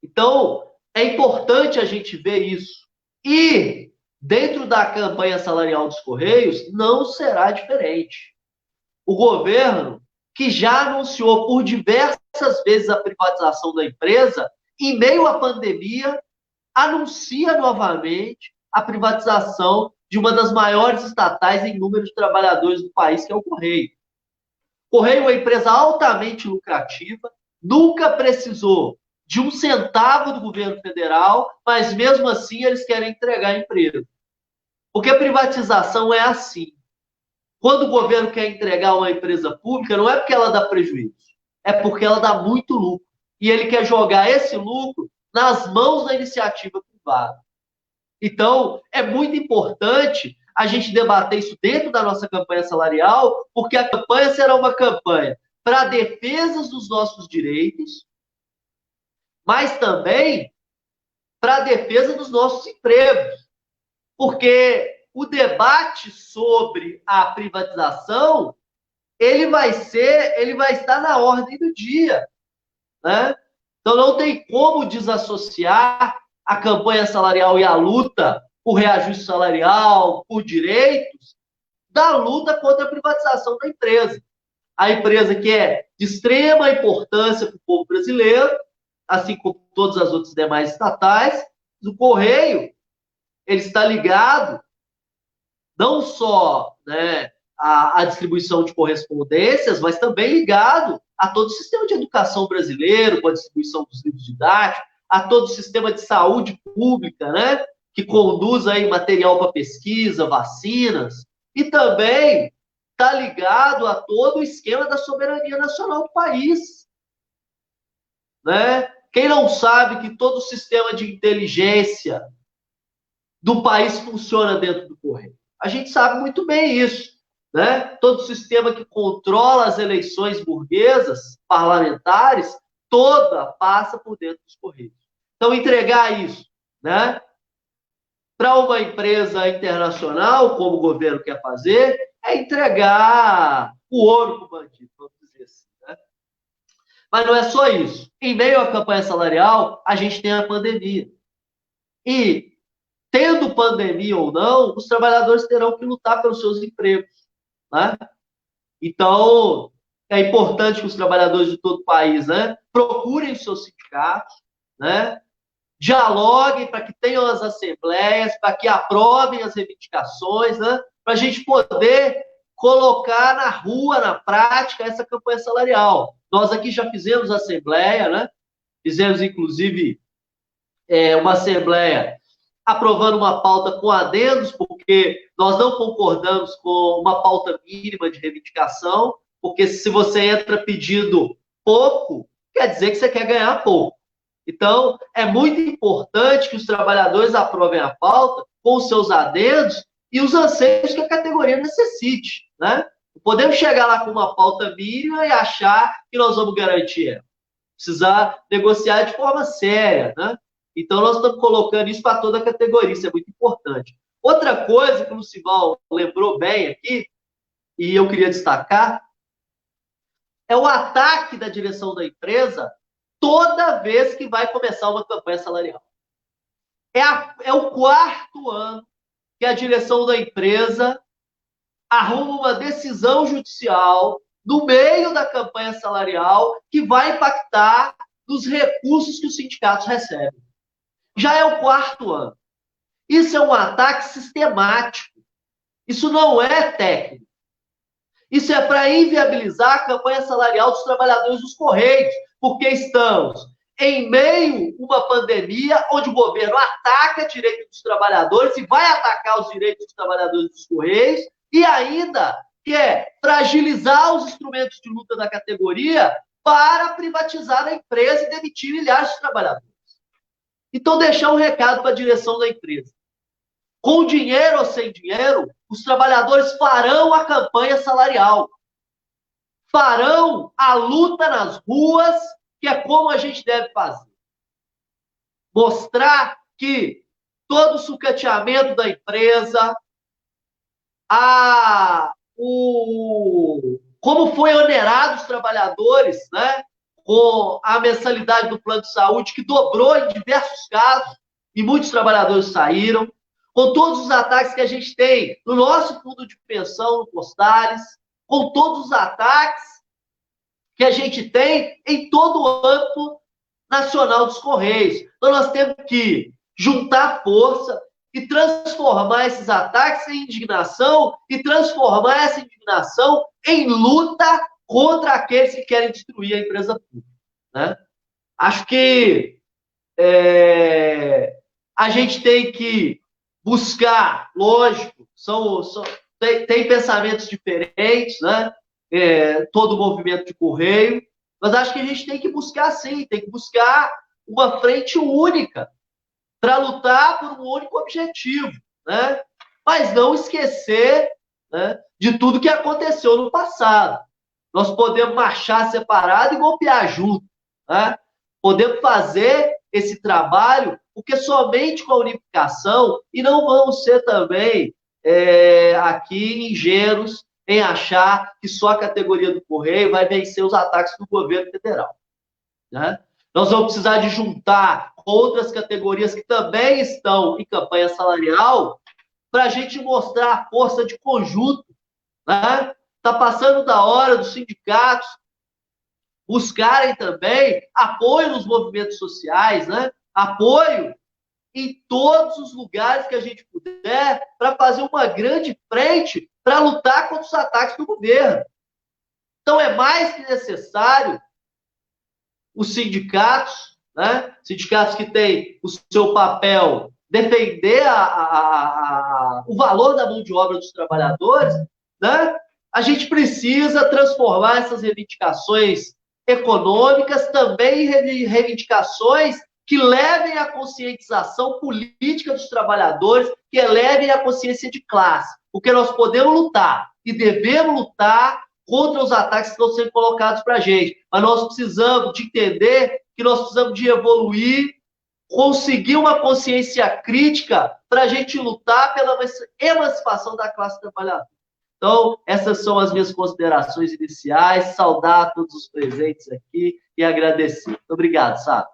Então, é importante a gente ver isso. E, dentro da campanha salarial dos Correios, não será diferente. O governo, que já anunciou por diversas vezes a privatização da empresa, em meio à pandemia, anuncia novamente a privatização de uma das maiores estatais em número de trabalhadores do país, que é o Correio. O Correio é uma empresa altamente lucrativa, nunca precisou de um centavo do governo federal, mas mesmo assim eles querem entregar emprego. Porque a privatização é assim. Quando o governo quer entregar uma empresa pública, não é porque ela dá prejuízo, é porque ela dá muito lucro. E ele quer jogar esse lucro nas mãos da iniciativa privada. Então, é muito importante a gente debater isso dentro da nossa campanha salarial, porque a campanha será uma campanha para defesa dos nossos direitos, mas também para a defesa dos nossos empregos. Porque o debate sobre a privatização, ele vai estar na ordem do dia, né? Então não tem como desassociar a campanha salarial e a luta por reajuste salarial, por direitos, da luta contra a privatização da empresa. A empresa que é de extrema importância para o povo brasileiro, assim como todas as outras demais estatais, o Correio, ele está ligado não só, né, à distribuição de correspondências, mas também ligado a todo o sistema de educação brasileiro, com a distribuição dos livros didáticos, a todo o sistema de saúde pública, né, que conduz aí material para pesquisa, vacinas, e também está ligado a todo o esquema da soberania nacional do país, né? Quem não sabe que todo o sistema de inteligência do país funciona dentro do Correio? A gente sabe muito bem isso, né? Todo o sistema que controla as eleições burguesas, parlamentares, toda passa por dentro dos Correios. Então, entregar isso, né, para uma empresa internacional, como o governo quer fazer, é entregar o ouro para o bandido, vamos dizer assim, né? Mas não é só isso. Em meio à campanha salarial, a gente tem a pandemia. E, tendo pandemia ou não, os trabalhadores terão que lutar pelos seus empregos, né? Então, é importante que os trabalhadores de todo o país, né, procurem os seus sindicatos, né, dialoguem para que tenham as assembleias, para que aprovem as reivindicações, né, para a gente poder colocar na rua, na prática, essa campanha salarial. Nós aqui já fizemos assembleia, né, fizemos, inclusive, uma assembleia aprovando uma pauta com adendos, porque nós não concordamos com uma pauta mínima de reivindicação, porque se você entra pedindo pouco, quer dizer que você quer ganhar pouco. Então, é muito importante que os trabalhadores aprovem a pauta com os seus adendos e os anseios que a categoria necessite, né? Não podemos chegar lá com uma pauta mínima e achar que nós vamos garantir ela. Precisar negociar de forma séria, né? Então, nós estamos colocando isso para toda a categoria, isso é muito importante. Outra coisa que o Lucival lembrou bem aqui, e eu queria destacar, é o ataque da direção da empresa toda vez que vai começar uma campanha salarial. É o quarto ano que a direção da empresa arruma uma decisão judicial no meio da campanha salarial que vai impactar nos recursos que os sindicatos recebem. Já é o 4º ano. Isso é um ataque sistemático. Isso não é técnico. Isso é para inviabilizar a campanha salarial dos trabalhadores dos Correios, porque estamos em meio a uma pandemia onde o governo ataca direitos dos trabalhadores e vai atacar os direitos dos trabalhadores dos Correios e ainda quer fragilizar os instrumentos de luta da categoria para privatizar a empresa e demitir milhares de trabalhadores. Então, deixar um recado para a direção da empresa. Com dinheiro ou sem dinheiro, os trabalhadores farão a campanha salarial. Farão a luta nas ruas, que é como a gente deve fazer. Mostrar que todo o sucateamento da empresa, como foi onerado os trabalhadores, né, com a mensalidade do plano de saúde, que dobrou em diversos casos, e muitos trabalhadores saíram, com todos os ataques que a gente tem no nosso fundo de pensão, no Postales, com todos os ataques que a gente tem em todo o âmbito nacional dos Correios. Então, nós temos que juntar força e transformar esses ataques em indignação e transformar essa indignação em luta contra aqueles que querem destruir a empresa pública. Né? Acho que a gente tem que buscar, lógico, tem pensamentos diferentes, né? Todo o movimento de Correio, mas acho que a gente tem que buscar, sim, tem que buscar uma frente única para lutar por um único objetivo, né? Mas não esquecer, né, de tudo que aconteceu no passado. Nós podemos marchar separado e golpear junto, né? Podemos fazer esse trabalho, porque somente com a unificação, e não vamos ser também aqui ingênuos em achar que só a categoria do Correio vai vencer os ataques do governo federal. Né? Nós vamos precisar de juntar outras categorias que também estão em campanha salarial para a gente mostrar a força de conjunto. Né? Está passando da hora dos sindicatos buscarem também apoio nos movimentos sociais, né? Apoio em todos os lugares que a gente puder para fazer uma grande frente para lutar contra os ataques do governo. Então, é mais que necessário os sindicatos, né? Sindicatos que têm o seu papel defender o valor da mão de obra dos trabalhadores, né? A gente precisa transformar essas reivindicações econômicas também em reivindicações que levem à conscientização política dos trabalhadores, que elevem a consciência de classe. Porque nós podemos lutar e devemos lutar contra os ataques que estão sendo colocados para a gente. Mas nós precisamos de entender que nós precisamos de evoluir, conseguir uma consciência crítica para a gente lutar pela emancipação da classe trabalhadora. Então, essas são as minhas considerações iniciais. Saudar todos os presentes aqui e agradecer. Muito obrigado, Sá.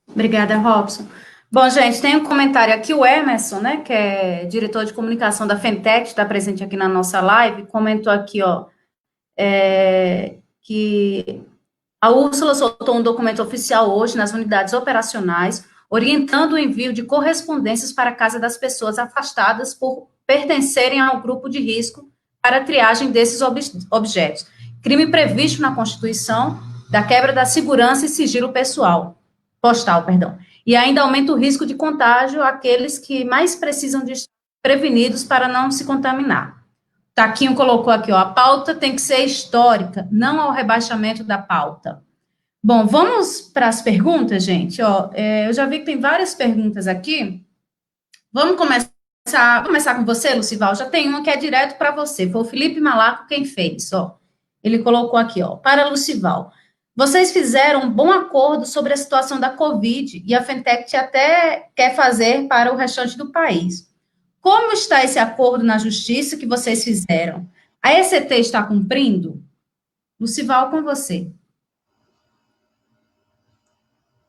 Obrigada, Robson. Bom, gente, tem um comentário aqui, o Emerson, né, que é diretor de comunicação da Fentech, está presente aqui na nossa live, comentou aqui, ó, que a Úrsula soltou um documento oficial hoje nas unidades operacionais, orientando o envio de correspondências para a casa das pessoas afastadas por pertencerem ao grupo de risco para a triagem desses objetos. Crime previsto na Constituição da quebra da segurança e sigilo postal. E ainda aumenta o risco de contágio àqueles que mais precisam de estar prevenidos para não se contaminar. Taquinho colocou aqui, ó, a pauta tem que ser histórica, não ao rebaixamento da pauta. Bom, vamos para as perguntas, gente. Ó, eu já vi que tem várias perguntas aqui. Vamos começar com você, Lucival. Já tem uma que é direto para você. Foi o Felipe Malaco quem fez, ó. Ele colocou aqui, ó, para Lucival. Vocês fizeram um bom acordo sobre a situação da Covid e a Fentech até quer fazer para o restante do país. Como está esse acordo na justiça que vocês fizeram? A ECT está cumprindo? Lucival, com você.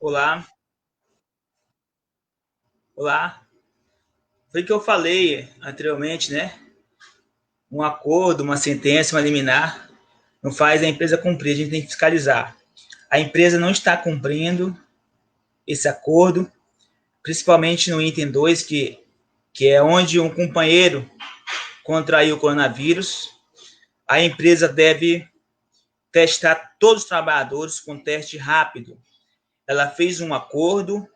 Olá. Foi o que eu falei anteriormente, né? um acordo, uma sentença, uma liminar, não faz a empresa cumprir, a gente tem que fiscalizar. A empresa não está cumprindo esse acordo, principalmente no item 2, que é onde um companheiro contraiu o coronavírus. A empresa deve testar todos os trabalhadores com teste rápido. Ela fez um acordo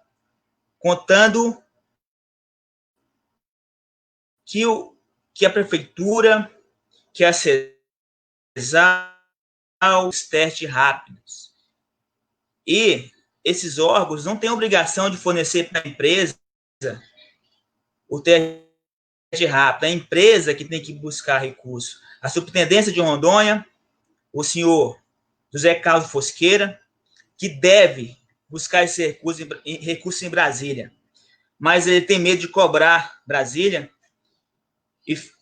contando que a prefeitura, que a CESAL, os testes rápidos. E esses órgãos não têm obrigação de fornecer para a empresa o teste rápido. É a empresa que tem que buscar recurso. A Superintendência de Rondônia, o senhor José Carlos Fosqueira, que deve buscar esse recurso em Brasília. Mas ele tem medo de cobrar Brasília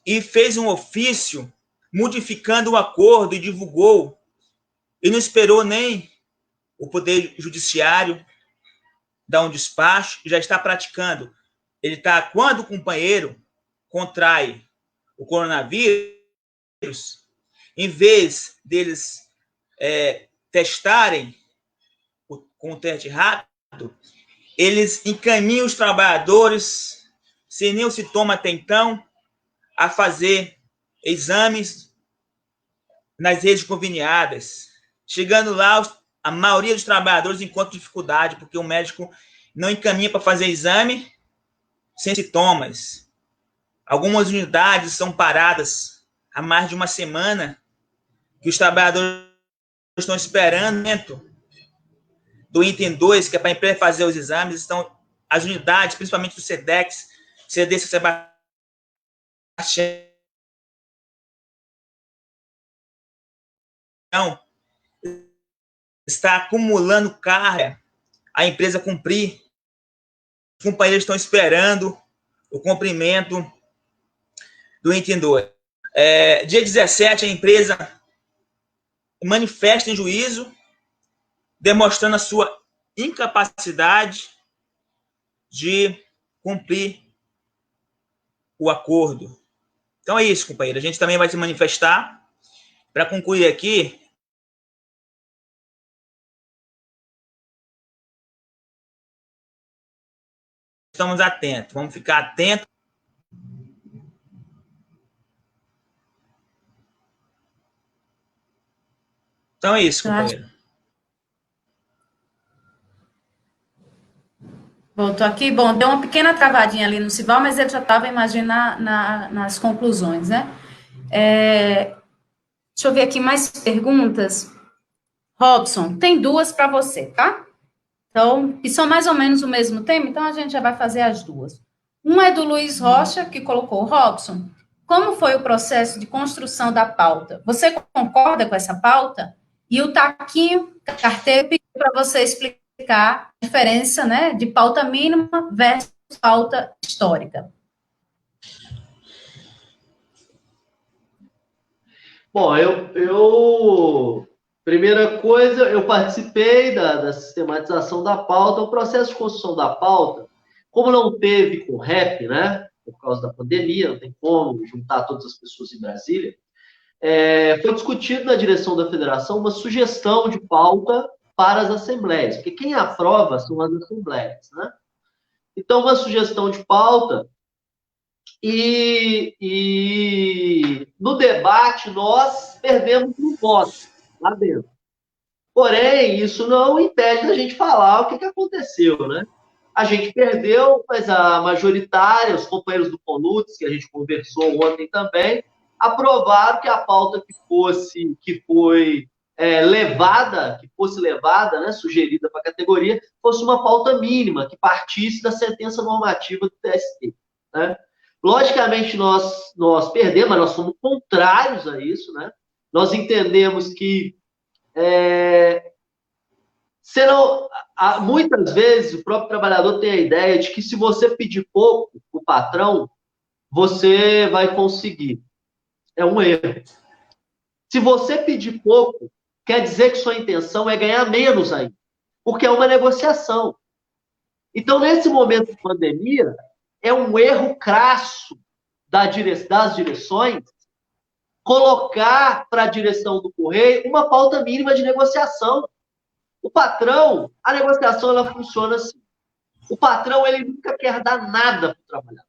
e fez um ofício modificando o acordo e divulgou. E não esperou nem o Poder Judiciário dar um despacho, já está praticando. Quando o companheiro contrai o coronavírus, em vez deles testarem com o teste rápido, eles encaminham os trabalhadores, sem nenhum sintoma até então, a fazer exames nas redes conveniadas. Chegando lá, a maioria dos trabalhadores encontra dificuldade, porque o médico não encaminha para fazer exame sem sintomas. Algumas unidades são paradas há mais de uma semana, que os trabalhadores estão esperando do item 2, que é para a empresa fazer os exames. Estão as unidades, principalmente do SEDEX, CDC Sebastião, está acumulando carga, a empresa cumprir. Os companheiros estão esperando o cumprimento do item 2. Dia 17, a empresa manifesta em juízo, demonstrando a sua incapacidade de cumprir o acordo. Então é isso, companheiro. A gente também vai se manifestar. Para concluir aqui, estamos atentos. Vamos ficar atentos. Então é isso, companheiro. Voltou aqui. Bom, deu uma pequena travadinha ali no Sival, mas ele já estava, imagina, nas conclusões, né? Deixa eu ver aqui mais perguntas. Robson, tem duas para você, tá? Então, e são mais ou menos o mesmo tema, então a gente já vai fazer as duas. Um é do Luiz Rocha, que colocou: Robson, como foi o processo de construção da pauta? Você concorda com essa pauta? E o Taquinho Carteiro pediu para você explicar a diferença, né, de pauta mínima versus pauta histórica. Bom, primeira coisa, eu participei da sistematização da pauta. O processo de construção da pauta, como não teve com REP, né, por causa da pandemia, não tem como juntar todas as pessoas em Brasília, foi discutido na direção da federação uma sugestão de pauta para as assembleias, porque quem aprova são as assembleias, né? Então, uma sugestão de pauta, e no debate nós perdemos um voto lá dentro. Porém, isso não impede da gente falar o que aconteceu, né? A gente perdeu, mas a majoritária, os companheiros do CONUTES, que a gente conversou ontem também, aprovaram que a pauta que foi levada, né, sugerida para a categoria, fosse uma pauta mínima, que partisse da sentença normativa do TST, né? Logicamente, nós perdemos, mas nós fomos contrários a isso, né? Nós entendemos que muitas vezes o próprio trabalhador tem a ideia de que se você pedir pouco para o patrão, você vai conseguir. É um erro. Se você pedir pouco, quer dizer que sua intenção é ganhar menos ainda, porque é uma negociação. Então, nesse momento de pandemia, é um erro crasso das direções colocar para a direção do Correio uma pauta mínima de negociação. O patrão, a negociação, ela funciona assim. O patrão, ele nunca quer dar nada para o trabalhador.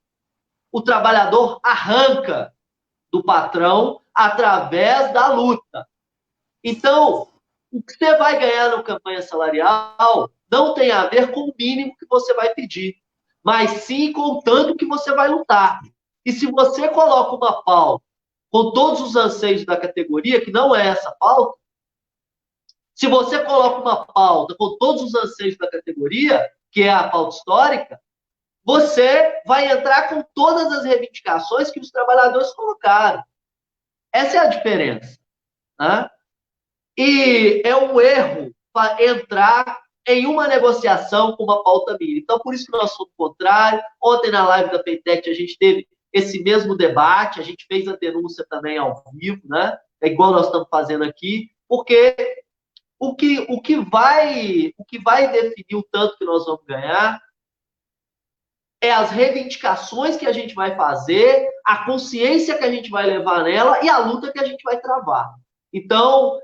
O trabalhador arranca do patrão através da luta. Então, o que você vai ganhar na campanha salarial não tem a ver com o mínimo que você vai pedir, mas sim com o tanto que você vai lutar. E se você coloca uma pauta com todos os anseios da categoria, que não é essa pauta, se você coloca uma pauta com todos os anseios da categoria, que é a pauta histórica, você vai entrar com todas as reivindicações que os trabalhadores colocaram. Essa é a diferença. Né? E é um erro para entrar em uma negociação com uma pauta mínima. Então, por isso que nós somos contrários. Ontem, na live da Peitec, a gente teve esse mesmo debate, a gente fez a denúncia também ao vivo, né? É igual nós estamos fazendo aqui, porque o que vai definir o tanto que nós vamos ganhar é as reivindicações que a gente vai fazer, a consciência que a gente vai levar nela e a luta que a gente vai travar. Então,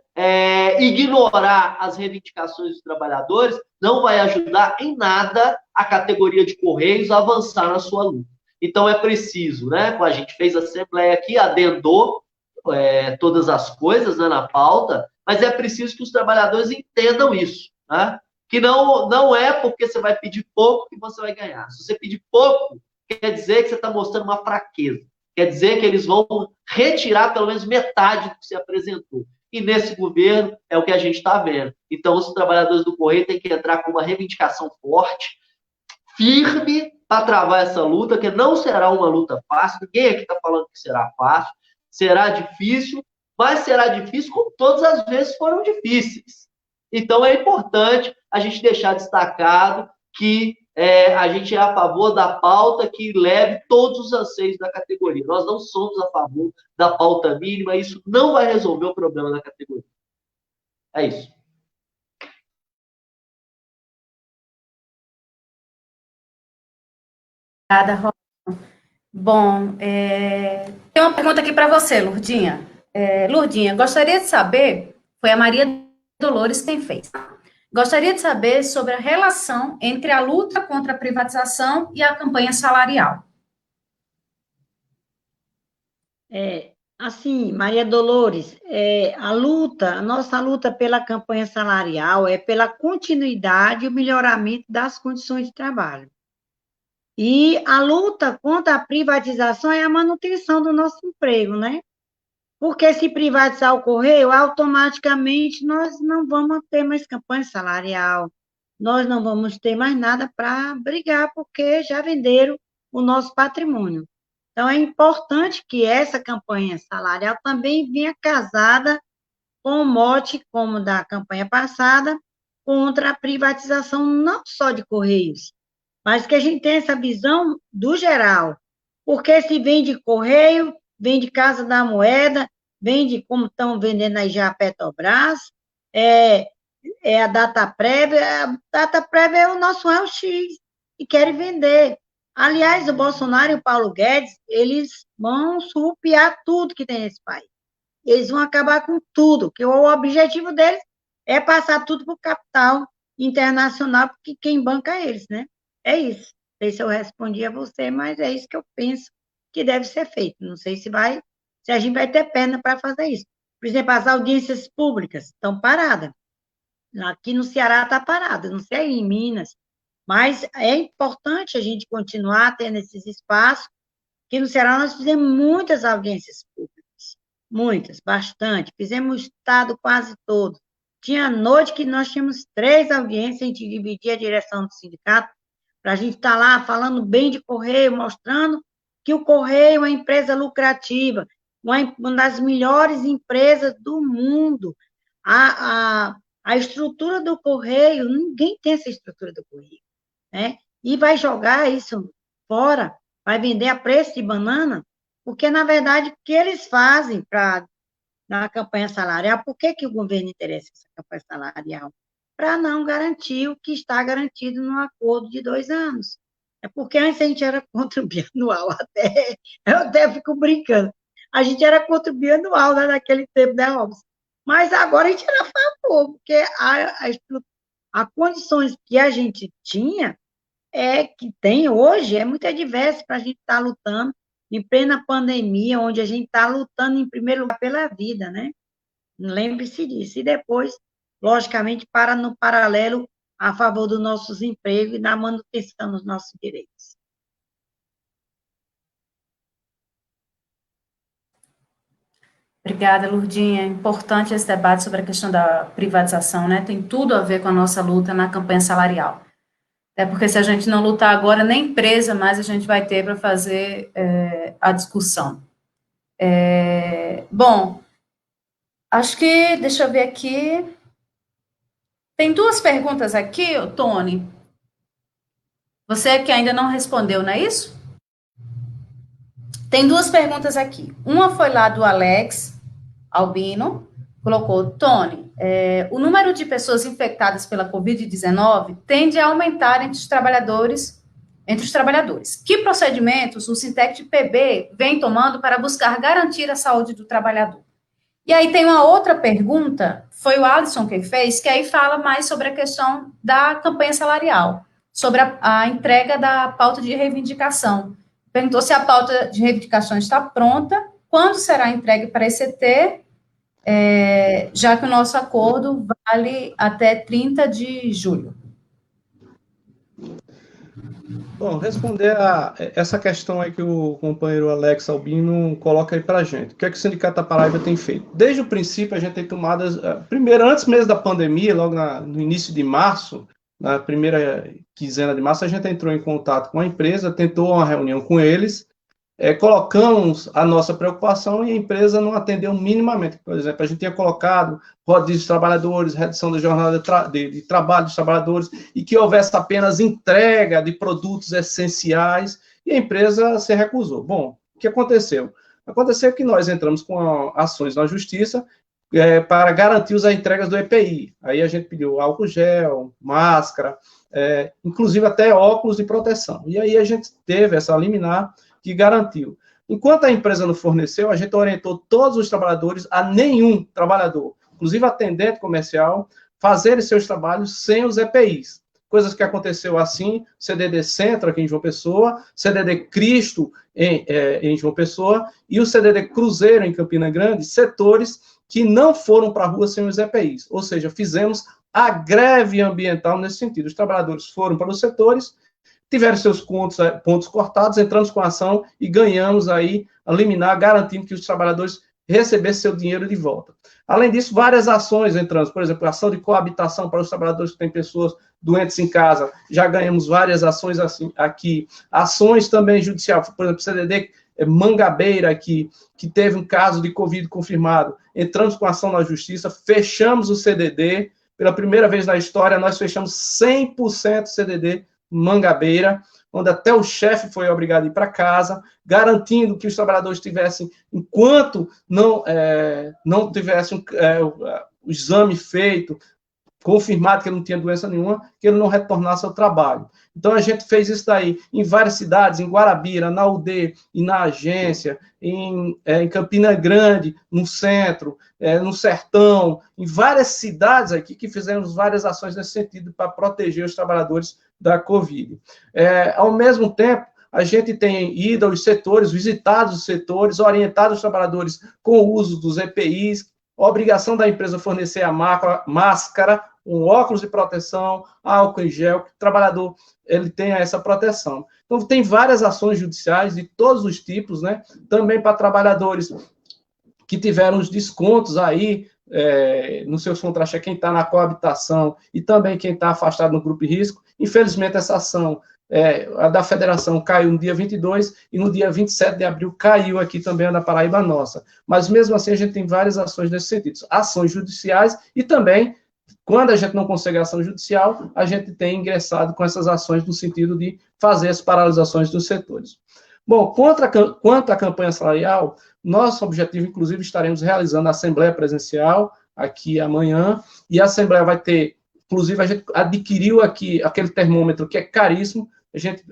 ignorar as reivindicações dos trabalhadores não vai ajudar em nada a categoria de Correios a avançar na sua luta. Então, é preciso, né? A gente fez a assembleia aqui, adendou todas as coisas, né, na pauta, mas é preciso que os trabalhadores entendam isso, né? Que não é porque você vai pedir pouco que você vai ganhar. Se você pedir pouco, quer dizer que você está mostrando uma fraqueza. Quer dizer que eles vão retirar pelo menos metade do que você apresentou. E nesse governo é o que a gente está vendo. Então, os trabalhadores do Correio têm que entrar com uma reivindicação forte, firme, para travar essa luta, que não será uma luta fácil. Ninguém aqui está falando que será fácil. Será difícil, mas será difícil como todas as vezes foram difíceis. Então, é importante a gente deixar destacado que a gente é a favor da pauta que leve todos os anseios da categoria. Nós não somos a favor da pauta mínima, isso não vai resolver o problema da categoria. É isso. Obrigada, Robson. Bom, tem uma pergunta aqui para você, Lurdinha. Lurdinha, gostaria de saber, foi a Maria Dolores quem fez. Gostaria de saber sobre a relação entre a luta contra a privatização e a campanha salarial. Assim, Maria Dolores, a nossa luta pela campanha salarial é pela continuidade e o melhoramento das condições de trabalho. E a luta contra a privatização é a manutenção do nosso emprego, né? Porque se privatizar o Correio, automaticamente nós não vamos ter mais campanha salarial, nós não vamos ter mais nada para brigar, porque já venderam o nosso patrimônio. Então, é importante que essa campanha salarial também venha casada com o mote, como da campanha passada, contra a privatização não só de Correios, mas que a gente tenha essa visão do geral. Porque se vende Correio, vende Casa da Moeda, vende como estão vendendo aí já a Petrobras, a data prévia é o nosso raio-x, e querem vender. Aliás, o Bolsonaro e o Paulo Guedes, eles vão surrupiar tudo que tem nesse país. Eles vão acabar com tudo, que o objetivo deles é passar tudo para o capital internacional, porque quem banca é eles, né? É isso. Não sei se eu respondi a você, mas é isso que eu penso que deve ser feito. Não sei se a gente vai ter perna para fazer isso. Por exemplo, as audiências públicas estão paradas. Aqui no Ceará está parada, não sei em Minas. Mas é importante a gente continuar tendo esses espaços, que no Ceará nós fizemos muitas audiências públicas. Muitas, bastante. Fizemos o estado quase todo. Tinha noite que nós tínhamos 3 audiências, a gente dividia a direção do sindicato, para a gente estar lá falando bem de Correio, mostrando que o Correio é uma empresa lucrativa, uma das melhores empresas do mundo. A estrutura do Correio, ninguém tem essa estrutura do Correio, né? E vai jogar isso fora, vai vender a preço de banana, porque, na verdade, o que eles fazem na campanha salarial, por que o governo interessa essa campanha salarial? Para não garantir o que está garantido no acordo de 2 anos. É porque antes a gente era contra o bianual, eu até fico brincando. a gente era contra o bianual, né, naquele tempo, né, Robson? Mas agora a gente era a favor, porque a condições que a gente tinha, que tem hoje, é muito adverso para a gente estar lutando em plena pandemia, onde a gente está lutando, em primeiro lugar, pela vida, né? Lembre-se disso. E depois, logicamente, para no paralelo a favor dos nossos empregos e da manutenção dos nossos direitos. Obrigada, Lurdinha. É importante esse debate sobre a questão da privatização, né? Tem tudo a ver com a nossa luta na campanha salarial. É porque se a gente não lutar agora, nem empresa mais a gente vai ter para fazer a discussão. Bom, acho que, deixa eu ver aqui. Tem duas perguntas aqui, Tony. Você que ainda não respondeu, não é isso? Tem duas perguntas aqui. Uma foi lá do Alex Albino, colocou, Tony, o número de pessoas infectadas pela Covid-19 tende a aumentar entre os trabalhadores. Que procedimentos o Sintec-PB vem tomando para buscar garantir a saúde do trabalhador? E aí tem uma outra pergunta, foi o Alisson que fez, que aí fala mais sobre a questão da campanha salarial, sobre a entrega da pauta de reivindicação. Perguntou se a pauta de reivindicação está pronta, quando será entregue para a ECT, já que o nosso acordo vale até 30 de julho. Bom, responder a essa questão aí que o companheiro Alex Albino coloca aí para a gente. O que é que o Sindicato da Paraíba tem feito? Desde o princípio, a gente tem tomado, primeiro, antes mesmo da pandemia, logo no início de março, na primeira quinzena de março, a gente entrou em contato com a empresa, tentou uma reunião com eles, colocamos a nossa preocupação e a empresa não atendeu minimamente. Por exemplo, a gente tinha colocado rodízio de trabalhadores, redução da jornada de trabalho dos trabalhadores e que houvesse apenas entrega de produtos essenciais e a empresa se recusou. Bom, o que aconteceu? Aconteceu que nós entramos com ações na justiça para garantir as entregas do EPI. Aí a gente pediu álcool gel, máscara, inclusive até óculos de proteção. E aí a gente teve essa liminar que garantiu. Enquanto a empresa não forneceu, a gente orientou todos os trabalhadores a nenhum trabalhador, inclusive atendente comercial, fazerem seus trabalhos sem os EPIs. Coisas que aconteceu assim, CDD Centro aqui em João Pessoa, CDD Cristo em João Pessoa e o CDD Cruzeiro em Campina Grande, setores que não foram para a rua sem os EPIs. Ou seja, fizemos a greve ambiental nesse sentido. Os trabalhadores foram para os setores, tiveram seus pontos cortados, entramos com a ação e ganhamos aí a liminar, garantindo que os trabalhadores recebessem seu dinheiro de volta. Além disso, várias ações entramos, por exemplo, ação de coabitação para os trabalhadores que têm pessoas doentes em casa, já ganhamos várias ações assim aqui, ações também judicial, por exemplo, CDD Mangabeira aqui, que teve um caso de Covid confirmado, entramos com ação na justiça, fechamos o CDD, pela primeira vez na história, nós fechamos 100% CDD Mangabeira, onde até o chefe foi obrigado a ir para casa, garantindo que os trabalhadores tivessem, enquanto não tivessem o exame feito, confirmado que ele não tinha doença nenhuma, que ele não retornasse ao trabalho. Então, a gente fez isso daí em várias cidades, em Guarabira, na UD e na agência, em Campina Grande, no centro, no Sertão, em várias cidades aqui que fizemos várias ações nesse sentido para proteger os trabalhadores da Covid. Ao mesmo tempo, a gente tem ido aos setores, visitado os setores, orientado os trabalhadores com o uso dos EPIs, a obrigação da empresa fornecer a máscara, um óculos de proteção, álcool em gel, que o trabalhador ele tenha essa proteção. Então, tem várias ações judiciais de todos os tipos, né? Também para trabalhadores que tiveram os descontos aí nos seus contratos, quem está na coabitação e também quem está afastado no grupo de risco. Infelizmente, essa ação a da federação caiu no dia 22 e no dia 27 de abril caiu aqui também a da Paraíba Nossa. Mas, mesmo assim, a gente tem várias ações nesse sentido. Ações judiciais e também, quando a gente não consegue ação judicial, a gente tem ingressado com essas ações no sentido de fazer as paralisações dos setores. Bom, quanto à campanha salarial, nosso objetivo, inclusive, estaremos realizando a Assembleia Presencial aqui amanhã, e a Assembleia vai ter, inclusive, a gente adquiriu aqui aquele termômetro que é caríssimo,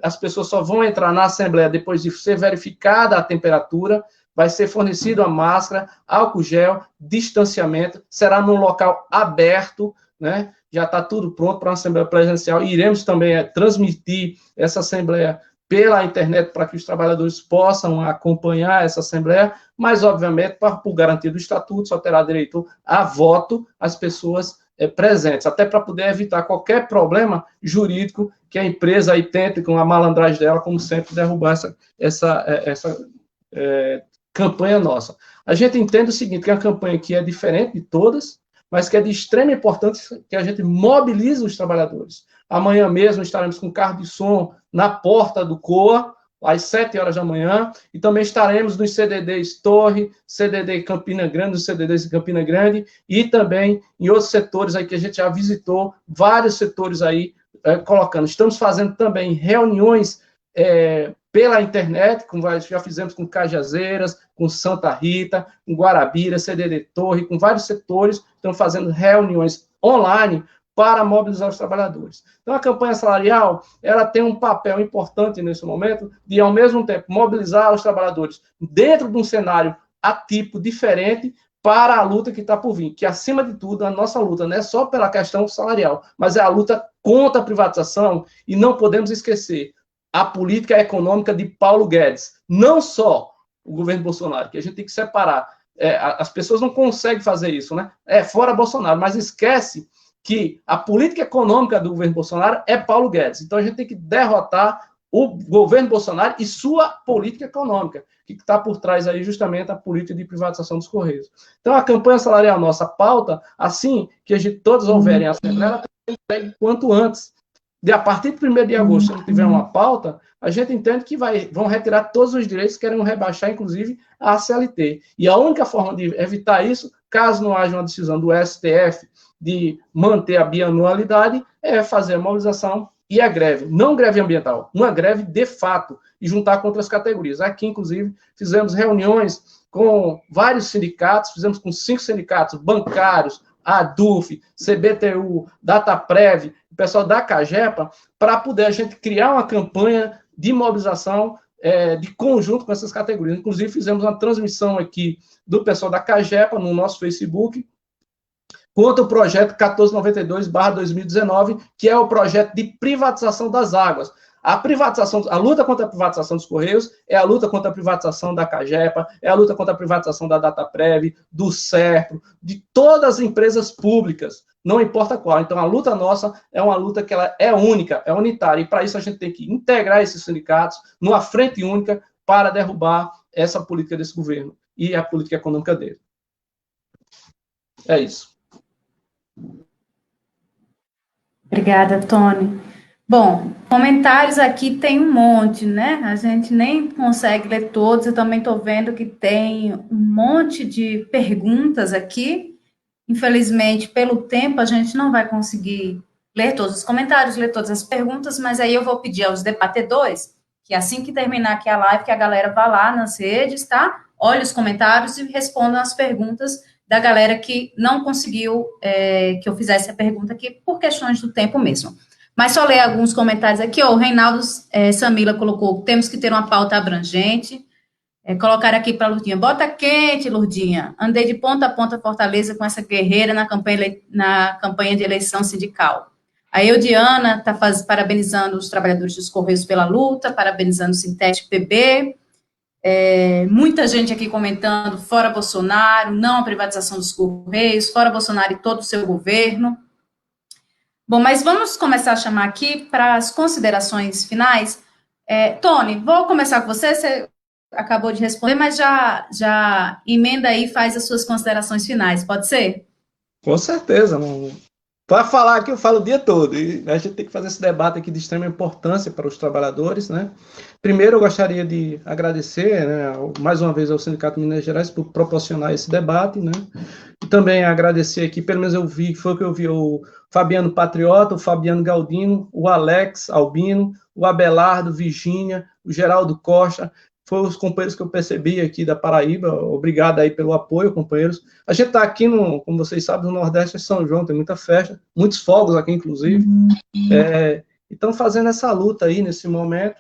as pessoas só vão entrar na Assembleia depois de ser verificada a temperatura, vai ser fornecido a máscara, álcool gel, distanciamento, será num local aberto, né? Já está tudo pronto para uma assembleia presencial, e iremos também transmitir essa assembleia pela internet para que os trabalhadores possam acompanhar essa assembleia, mas, obviamente, por garantia do estatuto, só terá direito a voto as pessoas presentes, até para poder evitar qualquer problema jurídico que a empresa aí tente, com a malandragem dela, como sempre, derrubar essa campanha nossa. A gente entende o seguinte, que é uma campanha que é diferente de todas, mas que é de extrema importância que a gente mobilize os trabalhadores. Amanhã mesmo estaremos com carro de som na porta do COA, às 7 horas da manhã, e também estaremos nos CDDs Torre, CDD Campina Grande, nos CDDs de Campina Grande, e também em outros setores aí que a gente já visitou, vários setores aí colocando. Estamos fazendo também reuniões pela internet, como já fizemos com Cajazeiras, com Santa Rita, com Guarabira, CDD Torre, com vários setores, estamos fazendo reuniões online para mobilizar os trabalhadores. Então, a campanha salarial, ela tem um papel importante nesse momento de, ao mesmo tempo, mobilizar os trabalhadores dentro de um cenário atípico, diferente, para a luta que está por vir, que, acima de tudo, a nossa luta não é só pela questão salarial, mas é a luta contra a privatização, e não podemos esquecer a política econômica de Paulo Guedes, não só o governo Bolsonaro, que a gente tem que separar. As pessoas não conseguem fazer isso, né? Fora Bolsonaro, mas esquece que a política econômica do governo Bolsonaro é Paulo Guedes. Então, a gente tem que derrotar o governo Bolsonaro e sua política econômica, que está por trás aí justamente a política de privatização dos Correios. Então, a campanha salarial nossa pauta, assim que a gente todos houverem a Assembleia, ela tem que ser quanto antes. A partir de 1º de agosto, se não tiver uma pauta, a gente entende que vão retirar todos os direitos, querem rebaixar, inclusive, a CLT. E a única forma de evitar isso, caso não haja uma decisão do STF de manter a bianualidade, é fazer a mobilização e a greve. Não greve ambiental, uma greve de fato, e juntar com outras categorias. Aqui, inclusive, fizemos reuniões com vários sindicatos, fizemos com 5 sindicatos bancários, a ADUF, CBTU, Dataprev, o pessoal da CAGEPA, para poder a gente criar uma campanha de mobilização de conjunto com essas categorias. Inclusive, fizemos uma transmissão aqui do pessoal da CAGEPA no nosso Facebook, contra o projeto 1492/2019, que é o projeto de privatização das águas. A luta contra a privatização dos Correios é a luta contra a privatização da CAGEPA, é a luta contra a privatização da Dataprev, do SERPRO, de todas as empresas públicas, não importa qual. Então, a luta nossa é uma luta que ela é única, é unitária, e para isso a gente tem que integrar esses sindicatos numa frente única para derrubar essa política desse governo e a política econômica dele. É isso. Obrigada, Tony. Bom, comentários aqui tem um monte, né? A gente nem consegue ler todos. Eu também estou vendo que tem um monte de perguntas aqui. Infelizmente, pelo tempo, a gente não vai conseguir ler todos os comentários, ler todas as perguntas, mas aí eu vou pedir aos debatedores que, assim que terminar aqui a live, que a galera vá lá nas redes, tá? Olhe os comentários e respondam as perguntas da galera que não conseguiu que eu fizesse a pergunta aqui por questões do tempo mesmo. Mas só ler alguns comentários aqui. O Reinaldo Samila colocou: temos que ter uma pauta abrangente. Colocar aqui para a Lurdinha: bota quente, Lurdinha. Andei de ponta a ponta Fortaleza com essa guerreira na campanha de eleição sindical. A Eudiana está parabenizando os trabalhadores dos Correios pela luta, parabenizando o Sintete PB. Muita gente aqui comentando: fora Bolsonaro, não a privatização dos Correios, fora Bolsonaro e todo o seu governo. Bom, mas vamos começar a chamar aqui para as considerações finais. Tony, vou começar com você. Você acabou de responder, mas já emenda aí e faz as suas considerações finais, pode ser? Com certeza. Para falar aqui, eu falo o dia todo, e a gente tem que fazer esse debate aqui de extrema importância para os trabalhadores, né? Primeiro, eu gostaria de agradecer, né, mais uma vez ao Sindicato de Minas Gerais por proporcionar esse debate, né? E também agradecer aqui, pelo menos foi o que eu vi, o Fabiano Patriota, o Fabiano Galdino, o Alex Albino, o Abelardo, Virgínia, o Geraldo Costa. Foram os companheiros que eu percebi aqui da Paraíba. Obrigado aí pelo apoio, companheiros. A gente está aqui, como vocês sabem, no Nordeste de São João, tem muita festa, muitos fogos aqui, inclusive. Então, fazendo essa luta aí, nesse momento,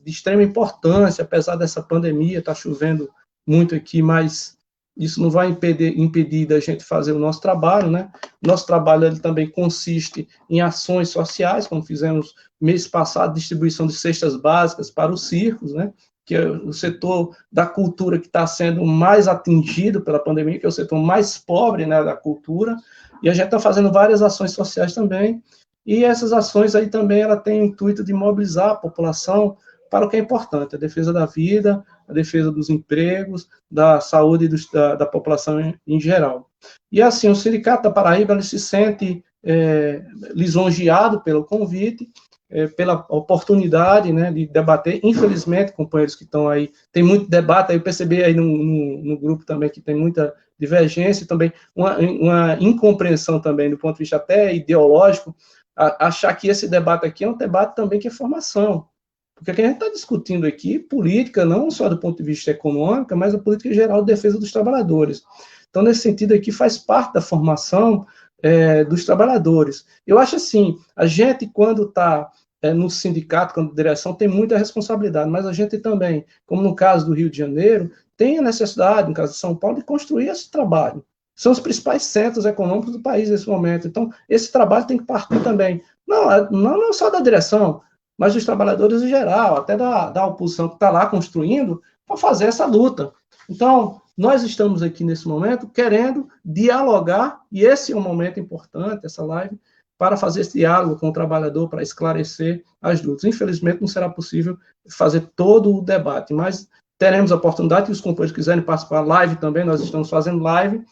de extrema importância, apesar dessa pandemia, está chovendo muito aqui, mas isso não vai impedir da gente fazer o nosso trabalho, né? Nosso trabalho ele também consiste em ações sociais, como fizemos mês passado, distribuição de cestas básicas para os circos, né? Que é o setor da cultura que está sendo mais atingido pela pandemia, que é o setor mais pobre, né, da cultura, e a gente está fazendo várias ações sociais também, e essas ações aí também ela tem o intuito de mobilizar a população para o que é importante, a defesa da vida, a defesa dos empregos, da saúde da população em geral. E assim, o Sindicato da Paraíba ele se sente lisonjeado pelo convite, pela oportunidade, né, de debater. Infelizmente, companheiros que estão aí, tem muito debate, aí eu percebi aí no grupo também que tem muita divergência, também uma incompreensão também do ponto de vista até ideológico, achar que esse debate aqui é um debate também que é formação. Porque o que a gente está discutindo aqui, política, não só do ponto de vista econômico, mas a política geral de defesa dos trabalhadores. Então, nesse sentido aqui, faz parte da formação dos trabalhadores. Eu acho assim, a gente, quando está no sindicato, quando direção, tem muita responsabilidade, mas a gente também, como no caso do Rio de Janeiro, tem a necessidade, no caso de São Paulo, de construir esse trabalho. São os principais centros econômicos do país nesse momento. Então, esse trabalho tem que partir também, não só da direção, mas dos trabalhadores em geral, até da oposição que está lá construindo, para fazer essa luta. Então, nós estamos aqui nesse momento querendo dialogar, e esse é um momento importante, essa live, para fazer esse diálogo com o trabalhador, para esclarecer as dúvidas. Infelizmente, não será possível fazer todo o debate, mas teremos a oportunidade, que os companheiros quiserem participar, live também, nós estamos fazendo live,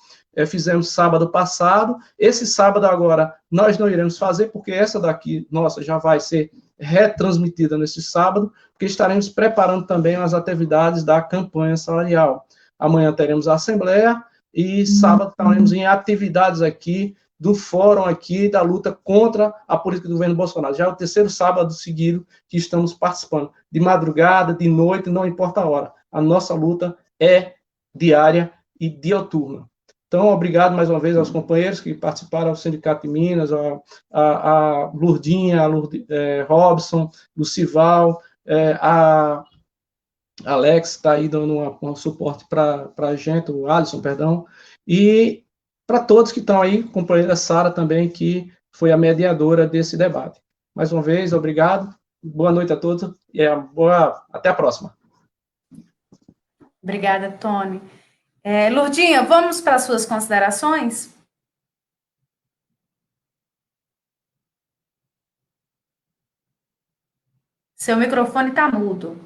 fizemos sábado passado, esse sábado agora nós não iremos fazer, porque essa daqui, nossa, já vai ser retransmitida nesse sábado, porque estaremos preparando também as atividades da campanha salarial. Amanhã teremos a assembleia e sábado estaremos em atividades aqui do fórum aqui da luta contra a política do governo Bolsonaro. Já é o terceiro sábado seguido que estamos participando, de madrugada, de noite, não importa a hora. A nossa luta é diária e diuturna. Então, obrigado mais uma vez aos companheiros que participaram do Sindicato de Minas, a Lourdinha, Robson, Lucival, a Alex está aí dando um suporte para a gente, o Alisson, perdão, e para todos que estão aí, companheira Sara também, que foi a mediadora desse debate. Mais uma vez, obrigado, boa noite a todos e até a próxima. Obrigada, Tony. Lourdinha, vamos para as suas considerações? Seu microfone está mudo.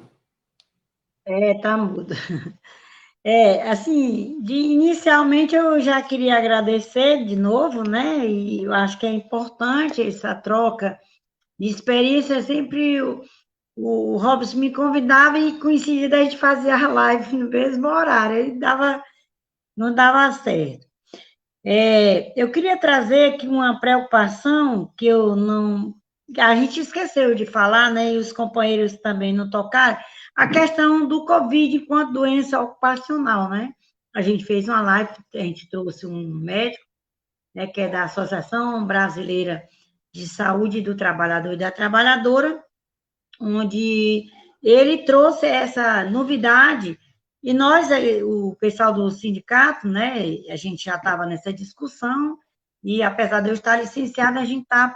Está mudo. Assim, inicialmente eu já queria agradecer de novo, né? E eu acho que é importante essa troca de experiência. Sempre o Robson me convidava e coincidia da gente fazer a live no mesmo horário. Não dava certo. Eu queria trazer aqui uma preocupação que a gente esqueceu de falar, né? E os companheiros também não tocaram, a questão do Covid enquanto doença ocupacional, né? A gente fez uma live, a gente trouxe um médico, né, que é da Associação Brasileira de Saúde do Trabalhador e da Trabalhadora, onde ele trouxe essa novidade, e nós, o pessoal do sindicato, né, a gente já estava nessa discussão, e apesar de eu estar licenciada, a gente está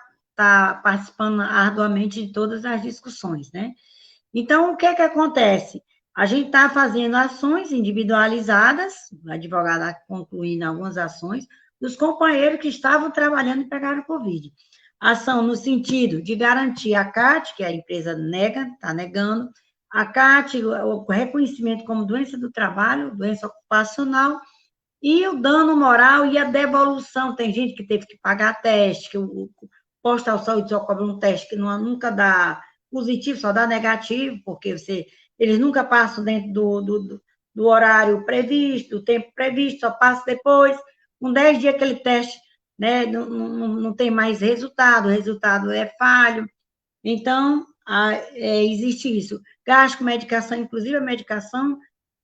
participando arduamente de todas as discussões, né? Então, o que acontece? A gente está fazendo ações individualizadas, a advogada concluindo algumas ações, dos companheiros que estavam trabalhando e pegaram Covid. Ação no sentido de garantir a CAT, que a empresa está negando, a CAT, o reconhecimento como doença do trabalho, doença ocupacional, e o dano moral e a devolução. Tem gente que teve que pagar teste, que o Postal Saúde só cobra um teste que nunca dá positivo, só dá negativo, porque eles nunca passam dentro do horário previsto, do tempo previsto, só passa depois. Com 10 dias aquele teste, né, não tem mais resultado, o resultado é falho. Então, existe isso. Gasto com medicação, inclusive a medicação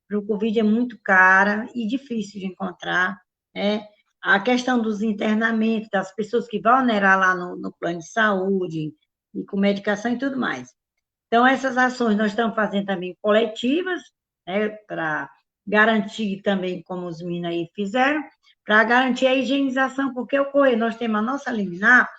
para o Covid é muito cara e difícil de encontrar, né? A questão dos internamentos, das pessoas que vão onerar lá no plano de saúde, e com medicação e tudo mais. Então, essas ações nós estamos fazendo também coletivas, né, para garantir também, como os meninos aí fizeram, para garantir a higienização, porque o Correio, nós temos a nossa liminar,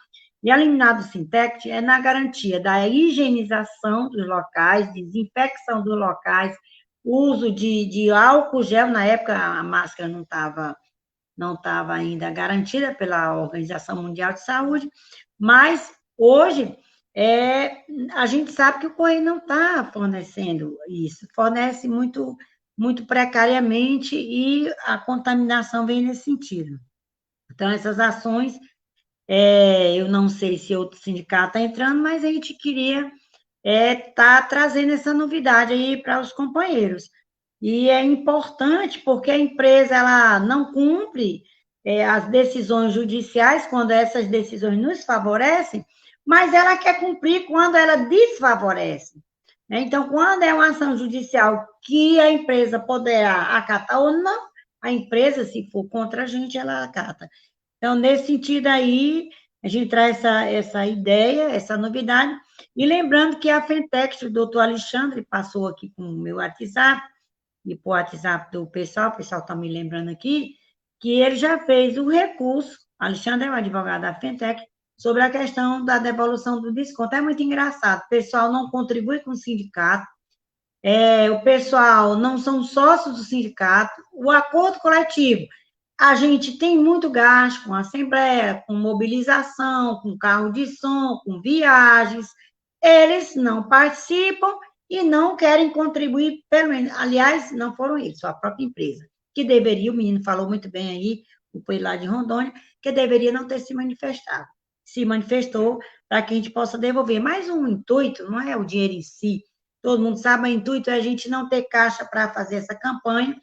e a liminar do Sintec é na garantia da higienização dos locais, desinfecção dos locais, uso de álcool gel, na época a máscara não estava ainda garantida pela Organização Mundial de Saúde, mas hoje a gente sabe que o Correio não está fornecendo isso, fornece muito, muito precariamente e a contaminação vem nesse sentido. Então, essas ações, eu não sei se outro sindicato está entrando, mas a gente queria estar trazendo essa novidade aí para os companheiros. E é importante porque a empresa ela não cumpre as decisões judiciais quando essas decisões nos favorecem, mas ela quer cumprir quando ela desfavorece. Então, quando é uma ação judicial que a empresa poderá acatar ou não, a empresa, se for contra a gente, ela acata. Então, nesse sentido aí, a gente traz essa ideia, essa novidade, e lembrando que a Fentex, o doutor Alexandre, passou aqui com o meu WhatsApp, e para o WhatsApp do pessoal, o pessoal está me lembrando aqui, que ele já fez o recurso, Alexandre é o advogado da Fentec, sobre a questão da devolução do desconto. É muito engraçado, o pessoal não contribui com o sindicato, o pessoal não são sócios do sindicato, o acordo coletivo, a gente tem muito gasto com assembleia, com mobilização, com carro de som, com viagens, eles não participam e não querem contribuir, pelo menos, aliás, não foram eles, foi a própria empresa, que deveria, o menino falou muito bem aí, o Coelho lá de Rondônia, que deveria não ter se manifestado. Se manifestou para que a gente possa devolver. Mas o intuito não é o dinheiro em si, todo mundo sabe, o intuito é a gente não ter caixa para fazer essa campanha,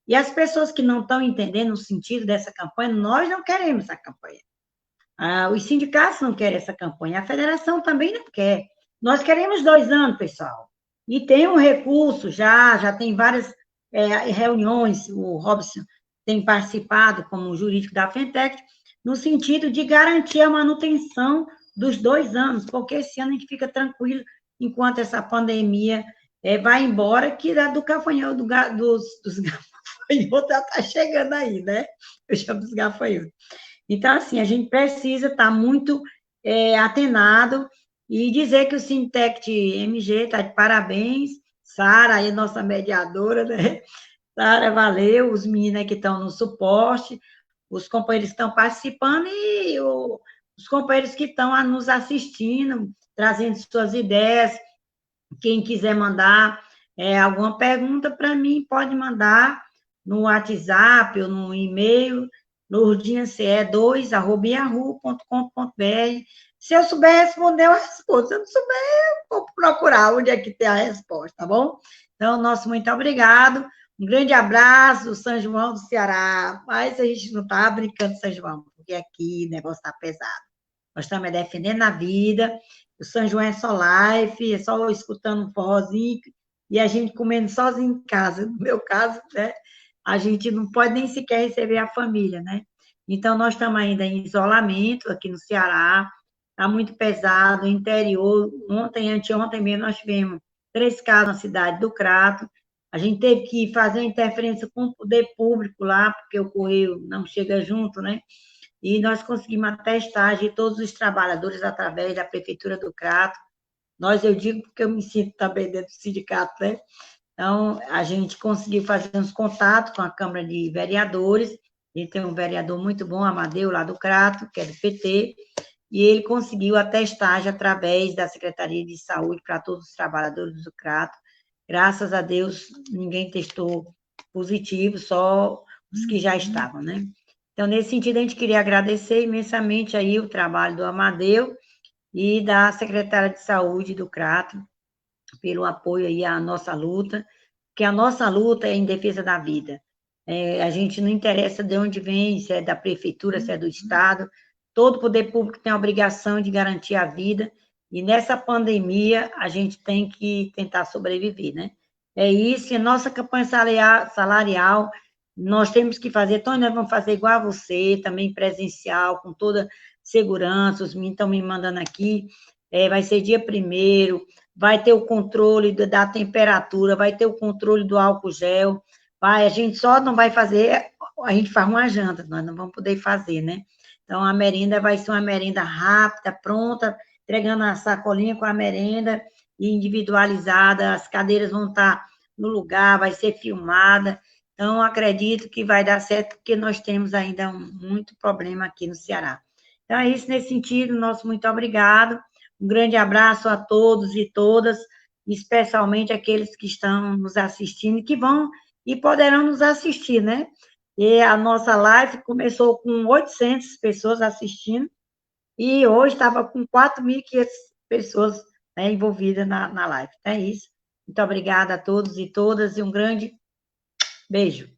e as pessoas que não estão entendendo o sentido dessa campanha, nós não queremos essa campanha. Os sindicatos não querem essa campanha, a federação também não quer. Nós queremos 2 anos, pessoal. E tem um recurso, já tem várias reuniões, o Robson tem participado como jurídico da Fentec, no sentido de garantir a manutenção dos 2 anos, porque esse ano a gente fica tranquilo enquanto essa pandemia vai embora, que do gafanhoto, dos gafanhotos já está chegando aí, né? Eu chamo dos gafanhotos. Então, assim, a gente precisa estar muito atenado e dizer que o Sintec MG está de parabéns, Sara, aí nossa mediadora, né? Sara, valeu, os meninos que estão no suporte, os companheiros que estão participando e os companheiros que estão nos assistindo, trazendo suas ideias. Quem quiser mandar alguma pergunta para mim, pode mandar no WhatsApp ou no e-mail, lourdinhace2@yahoo.com.br. Se eu souber responder, eu respondo. Se eu não souber, eu vou procurar onde é que tem a resposta, tá bom? Então, nosso muito obrigado. Um grande abraço, São João do Ceará. Mas a gente não está brincando de São João, porque aqui o negócio está pesado. Nós estamos defendendo a vida. O São João é só live, é só escutando um forrozinho e a gente comendo sozinho em casa. No meu caso, né? A gente não pode nem sequer receber a família, né? Então, nós estamos ainda em isolamento aqui no Ceará, está muito pesado, interior. Ontem, anteontem mesmo, nós tivemos 3 casos na cidade do Crato. A gente teve que fazer uma interferência com o poder público lá, porque o Correio não chega junto, né? E nós conseguimos a testagem de todos os trabalhadores através da Prefeitura do Crato. Eu digo porque eu me sinto também dentro do sindicato, né? Então, a gente conseguiu fazer uns contatos com a Câmara de Vereadores, ele tem um vereador muito bom, Amadeu, lá do Crato, que é do PT, e ele conseguiu a testagem através da Secretaria de Saúde para todos os trabalhadores do Crato. Graças a Deus, ninguém testou positivo, só os que já estavam, né? Então, nesse sentido, a gente queria agradecer imensamente aí o trabalho do Amadeu e da Secretária de Saúde do Crato, pelo apoio aí à nossa luta, que a nossa luta é em defesa da vida. A gente não interessa de onde vem, se é da prefeitura, se é do Estado, todo poder público tem a obrigação de garantir a vida, e nessa pandemia a gente tem que tentar sobreviver, né? É isso, e a nossa campanha salarial, nós temos que fazer, então nós vamos fazer igual a você, também presencial, com toda segurança, os meninos estão me mandando aqui, vai ser dia 1º, vai ter o controle da temperatura, vai ter o controle do álcool gel, a gente só não vai fazer, a gente faz uma janta, nós não vamos poder fazer, né? Então, a merenda vai ser uma merenda rápida, pronta, entregando a sacolinha com a merenda e individualizada, as cadeiras vão estar no lugar, vai ser filmada. Então, acredito que vai dar certo, porque nós temos ainda muito problema aqui no Ceará. Então, é isso nesse sentido, nosso muito obrigado. Um grande abraço a todos e todas, especialmente aqueles que estão nos assistindo, que vão e poderão nos assistir, né? E a nossa live começou com 800 pessoas assistindo, e hoje estava com 4.500 pessoas, né, envolvidas na live. Então, é isso. Muito obrigada a todos e todas, e um grande beijo.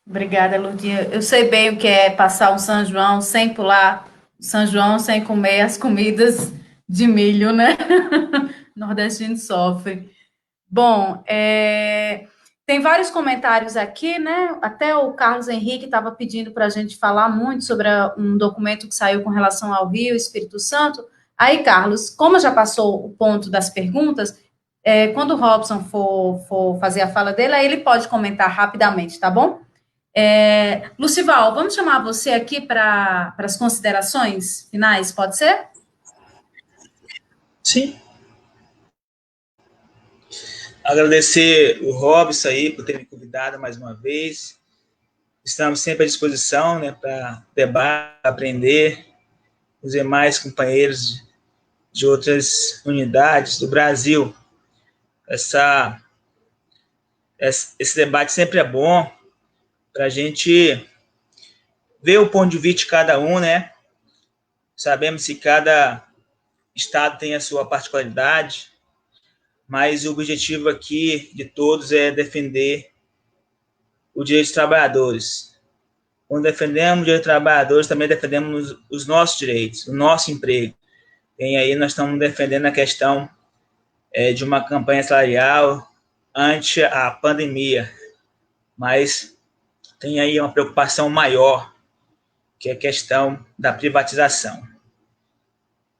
Obrigada, Lurdinha. Eu sei bem o que é passar um São João sem pular São João, sem comer as comidas de milho, né? Nordestino sofre. Bom, tem vários comentários aqui, né? Até o Carlos Henrique estava pedindo para a gente falar muito sobre um documento que saiu com relação ao Rio Espírito Santo. Aí, Carlos, como já passou o ponto das perguntas, quando o Robson for fazer a fala dele, aí ele pode comentar rapidamente, tá bom? Lucival, vamos chamar você aqui para as considerações finais, pode ser? Sim. Agradecer o Robson aí por ter me convidado mais uma vez. Estamos sempre à disposição, né, para debater, aprender com os demais companheiros de outras unidades do Brasil. Esse debate sempre é bom para a gente ver o ponto de vista de cada um, né? Sabemos que cada estado tem a sua particularidade, mas o objetivo aqui de todos é defender o direito dos trabalhadores. Quando defendemos o direito dos trabalhadores, também defendemos os nossos direitos, o nosso emprego. E aí nós estamos defendendo a questão de uma campanha salarial ante a pandemia, mas tem aí uma preocupação maior, que é a questão da privatização,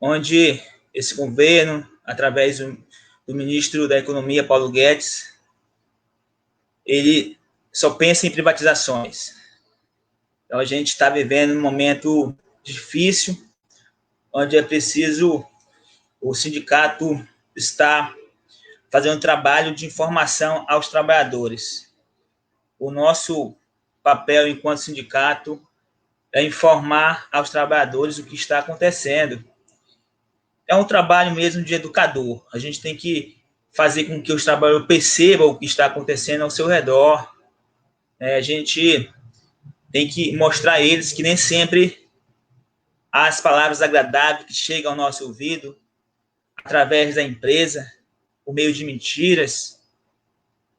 onde esse governo, através do ministro da Economia, Paulo Guedes, ele só pensa em privatizações. Então, a gente está vivendo um momento difícil, onde é preciso o sindicato estar fazendo um trabalho de informação aos trabalhadores. O nosso papel enquanto sindicato é informar aos trabalhadores o que está acontecendo. É um trabalho mesmo de educador. A gente tem que fazer com que os trabalhadores percebam o que está acontecendo ao seu redor. A gente tem que mostrar a eles que nem sempre as palavras agradáveis que chegam ao nosso ouvido, através da empresa, por meio de mentiras,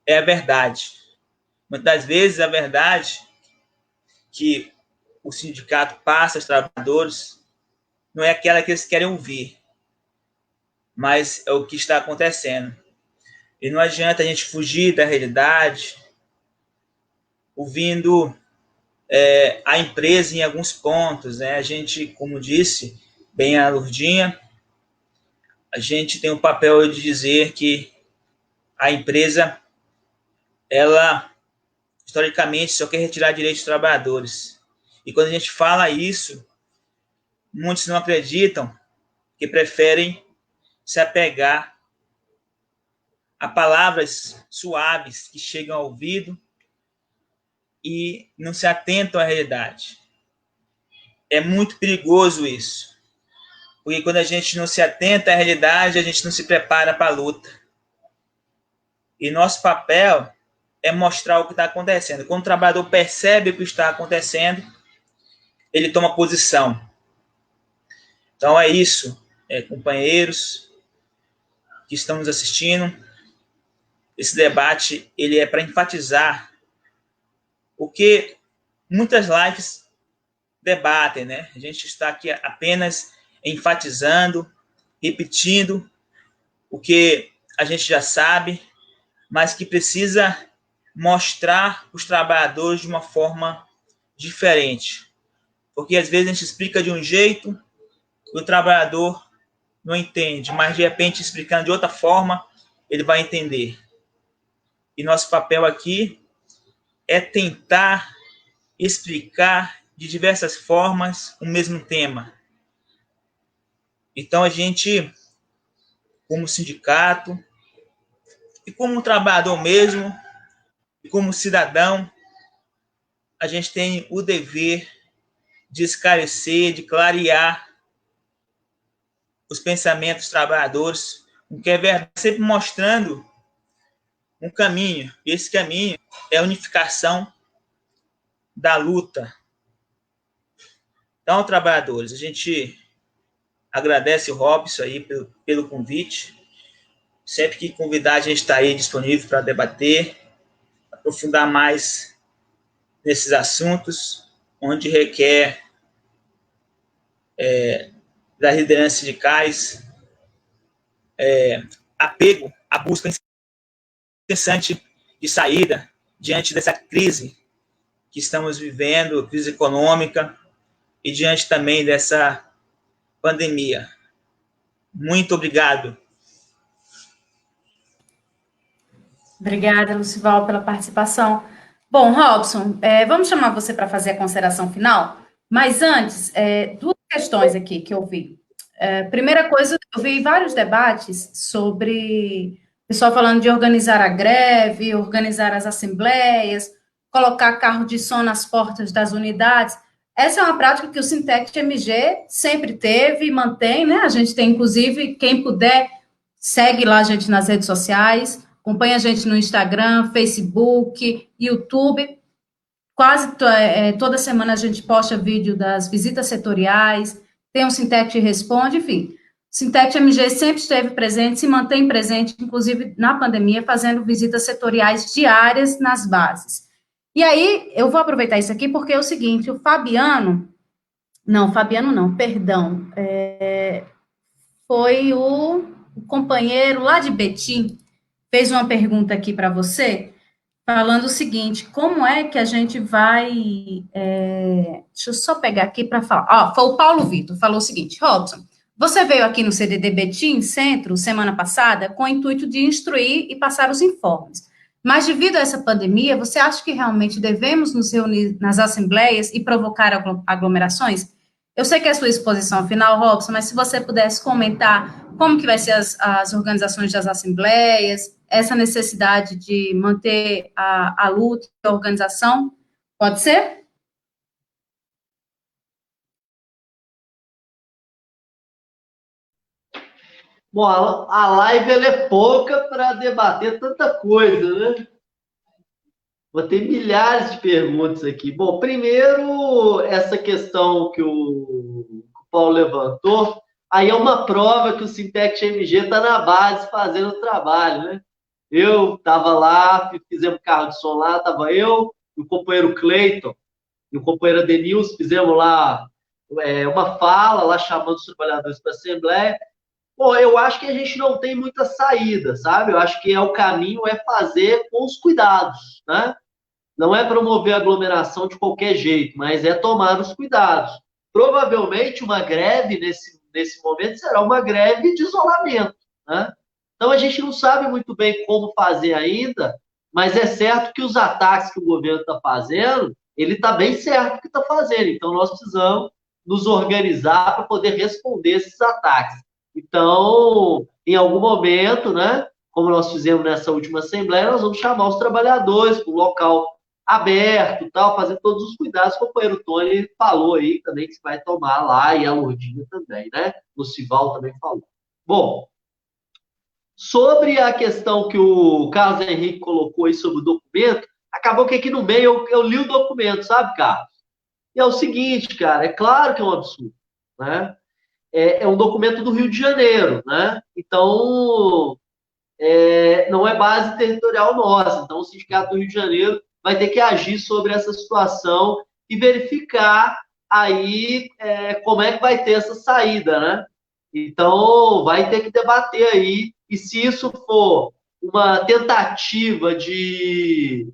é a verdade. Muitas vezes a verdade que o sindicato passa aos trabalhadores não é aquela que eles querem ouvir, mas é o que está acontecendo. E não adianta a gente fugir da realidade, ouvindo a empresa em alguns pontos, né? A gente, como disse bem a Lurdinha, a gente tem o papel de dizer que a empresa, ela, historicamente, só quer retirar direitos dos trabalhadores. E quando a gente fala isso, muitos não acreditam, que preferem se apegar a palavras suaves que chegam ao ouvido e não se atentam à realidade. É muito perigoso isso, porque quando a gente não se atenta à realidade, a gente não se prepara para a luta. E nosso papel é mostrar o que está acontecendo. Quando o trabalhador percebe o que está acontecendo, ele toma posição. Então é isso, companheiros que estão nos assistindo. Esse debate ele é para enfatizar o que muitas lives debatem, né? A gente está aqui apenas enfatizando, repetindo o que a gente já sabe, mas que precisa mostrar os trabalhadores de uma forma diferente. Porque às vezes a gente explica de um jeito, o trabalhador não entende, mas de repente explicando de outra forma, ele vai entender. E nosso papel aqui é tentar explicar de diversas formas o mesmo tema. Então, a gente, como sindicato, e como trabalhador mesmo, e como cidadão, a gente tem o dever de esclarecer, de clarear os pensamentos dos trabalhadores, o que é verdade, sempre mostrando um caminho. E esse caminho é a unificação da luta. Então, trabalhadores, a gente agradece o Robson aí pelo convite. Sempre que convidar, a gente está aí disponível para debater, aprofundar mais nesses assuntos, onde requer das lideranças sindicais apego à busca incessante de saída diante dessa crise que estamos vivendo, crise econômica, e diante também dessa pandemia. Muito obrigado. Obrigada, Lucival, pela participação. Bom, Robson, vamos chamar você para fazer a consideração final, mas antes, duas questões aqui que eu vi. Primeira coisa, eu vi vários debates sobre o pessoal falando de organizar a greve, organizar as assembleias, colocar carro de som nas portas das unidades. Essa é uma prática que o Sintec MG sempre teve e mantém, né? A gente tem, inclusive, quem puder, segue lá a gente nas redes sociais, acompanha a gente no Instagram, Facebook, YouTube. Quase toda semana a gente posta vídeo das visitas setoriais, tem um Sintec Responde, enfim. O Sintec MG sempre esteve presente, se mantém presente, inclusive na pandemia, fazendo visitas setoriais diárias nas bases. E aí, eu vou aproveitar isso aqui porque é o seguinte, o Fabiano não, perdão, foi o companheiro lá de Betim, fez uma pergunta aqui para você, falando o seguinte, como é que a gente vai... deixa eu só pegar aqui para falar. Foi o Paulo Vitor, falou o seguinte, Robson, você veio aqui no CDD Betim Centro, semana passada, com o intuito de instruir e passar os informes. Mas, devido a essa pandemia, você acha que realmente devemos nos reunir nas assembleias e provocar aglomerações? Eu sei que é a sua exposição final, Robson, mas se você pudesse comentar como que vai ser as organizações das assembleias, essa necessidade de manter a luta e a organização, pode ser? Bom, a live ela é pouca para debater tanta coisa, né? Vou ter milhares de perguntas aqui. Bom, primeiro, essa questão que o Paulo levantou, aí é uma prova que o Sintec MG está na base fazendo o trabalho, né? Eu estava lá, fizemos carro de som lá, estava eu, o companheiro Cleiton e o companheiro Adenilson, fizemos lá uma fala, lá chamando os trabalhadores para a Assembleia. Bom, eu acho que a gente não tem muita saída, sabe? Eu acho que o caminho é fazer com os cuidados, né? Não é promover aglomeração de qualquer jeito, mas é tomar os cuidados. Provavelmente uma greve nesse momento será uma greve de isolamento, né? Então a gente não sabe muito bem como fazer ainda, mas é certo que os ataques que o governo está fazendo, ele está bem certo que está fazendo. Então nós precisamos nos organizar para poder responder esses ataques. Então, em algum momento, né, como nós fizemos nessa última assembleia, nós vamos chamar os trabalhadores para o local aberto, tal, fazer todos os cuidados. O companheiro Tony falou aí também que se vai tomar lá, e a Lourdinha também, né? O Lucival também falou. Bom, sobre a questão que o Carlos Henrique colocou aí sobre o documento, acabou que aqui no meio eu li o documento, sabe, Carlos? E é o seguinte, cara, é claro que é um absurdo, né? É um documento do Rio de Janeiro, né? Então, não é base territorial nossa. Então, o Sindicato do Rio de Janeiro vai ter que agir sobre essa situação e verificar aí como é que vai ter essa saída, né? Então, vai ter que debater aí, e se isso for uma tentativa de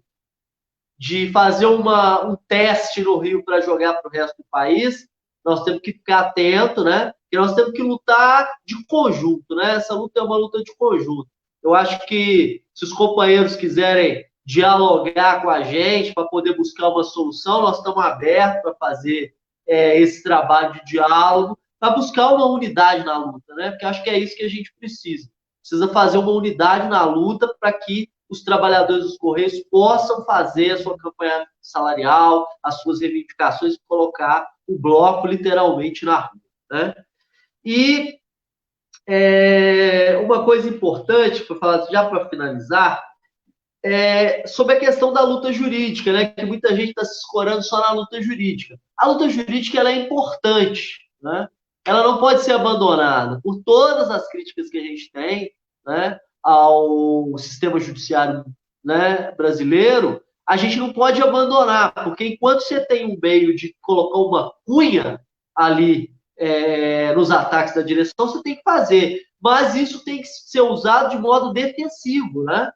fazer um teste no Rio para jogar para o resto do país, nós temos que ficar atento, né? E nós temos que lutar de conjunto, né? Essa luta é uma luta de conjunto. Eu acho que se os companheiros quiserem dialogar com a gente para poder buscar uma solução, nós estamos abertos para fazer esse trabalho de diálogo, para buscar uma unidade na luta, né? Porque acho que é isso que a gente precisa. Precisa fazer uma unidade na luta para que os trabalhadores dos Correios possam fazer a sua campanha salarial, as suas reivindicações, colocar o bloco literalmente na rua, né? E uma coisa importante, para falar já para finalizar, sobre a questão da luta jurídica, né? Que muita gente está se escorando só na luta jurídica. A luta jurídica ela é importante, né? Ela não pode ser abandonada por todas as críticas que a gente tem, né, ao sistema judiciário, né, brasileiro. A gente não pode abandonar, porque enquanto você tem um meio de colocar uma cunha ali nos ataques da direção, você tem que fazer. Mas isso tem que ser usado de modo defensivo, né?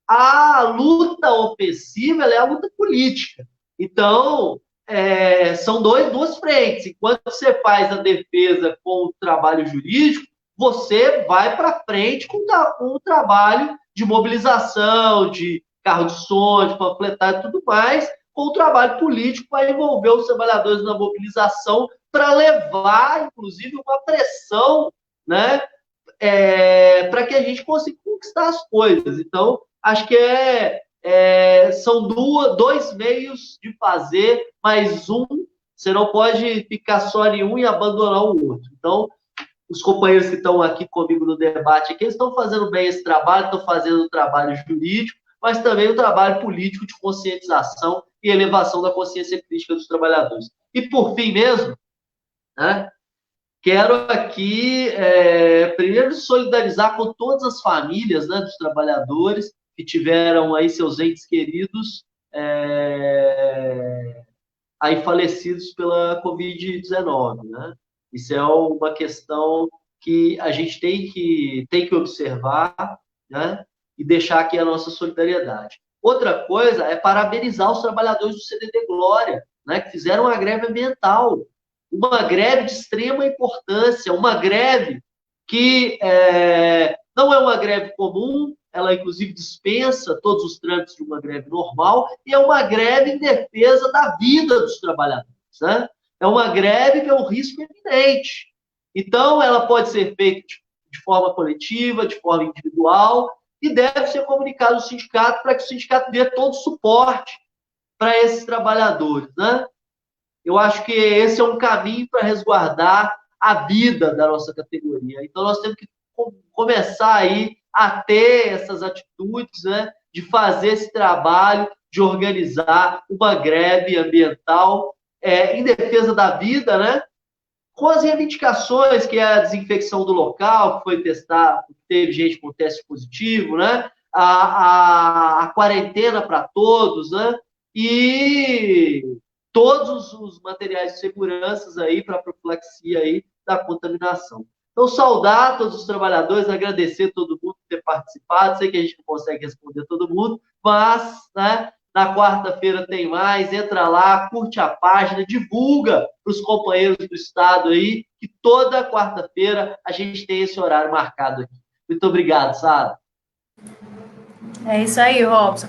A luta ofensiva ela é a luta política. Então, são duas frentes. Enquanto você faz a defesa com o trabalho jurídico, você vai para frente com o trabalho de mobilização, de carro de som, de panfletagem e tudo mais, com o trabalho político para envolver os trabalhadores na mobilização, para levar, inclusive, uma pressão, né, para que a gente consiga conquistar as coisas. Então, acho que são dois meios de fazer, mas você não pode ficar só em um e abandonar o outro. Então, os companheiros que estão aqui comigo no debate, aqui, eles estão fazendo bem esse trabalho, estão fazendo o trabalho jurídico, mas também o trabalho político de conscientização e elevação da consciência crítica dos trabalhadores. E, por fim mesmo, né, quero aqui, primeiro, solidarizar com todas as famílias, né, dos trabalhadores que tiveram aí seus entes queridos aí falecidos pela Covid-19, né? Isso é uma questão que a gente tem que observar, né? E deixar aqui a nossa solidariedade. Outra coisa é parabenizar os trabalhadores do CDD Glória, né? Que fizeram uma greve ambiental, uma greve de extrema importância, uma greve que não é uma greve comum, ela inclusive dispensa todos os trâmites de uma greve normal, e é uma greve em defesa da vida dos trabalhadores, né? É uma greve que é um risco eminente. Então, ela pode ser feita de forma coletiva, de forma individual, e deve ser comunicado ao sindicato para que o sindicato dê todo o suporte para esses trabalhadores, né? Eu acho que esse é um caminho para resguardar a vida da nossa categoria. Então, nós temos que começar aí a ter essas atitudes, né, de fazer esse trabalho, de organizar uma greve ambiental em defesa da vida, né, com as reivindicações, que é a desinfecção do local, que foi testado, teve gente com teste positivo, né, a quarentena para todos, né, e todos os materiais de segurança aí para a profilaxia aí da contaminação. Então, saudar todos os trabalhadores, agradecer a todo mundo por ter participado. Sei que a gente não consegue responder todo mundo, mas, né, na quarta-feira tem mais. Entra lá, curte a página, divulga para os companheiros do Estado aí, que toda quarta-feira a gente tem esse horário marcado aqui. Muito obrigado, Sara. É isso aí, Robson.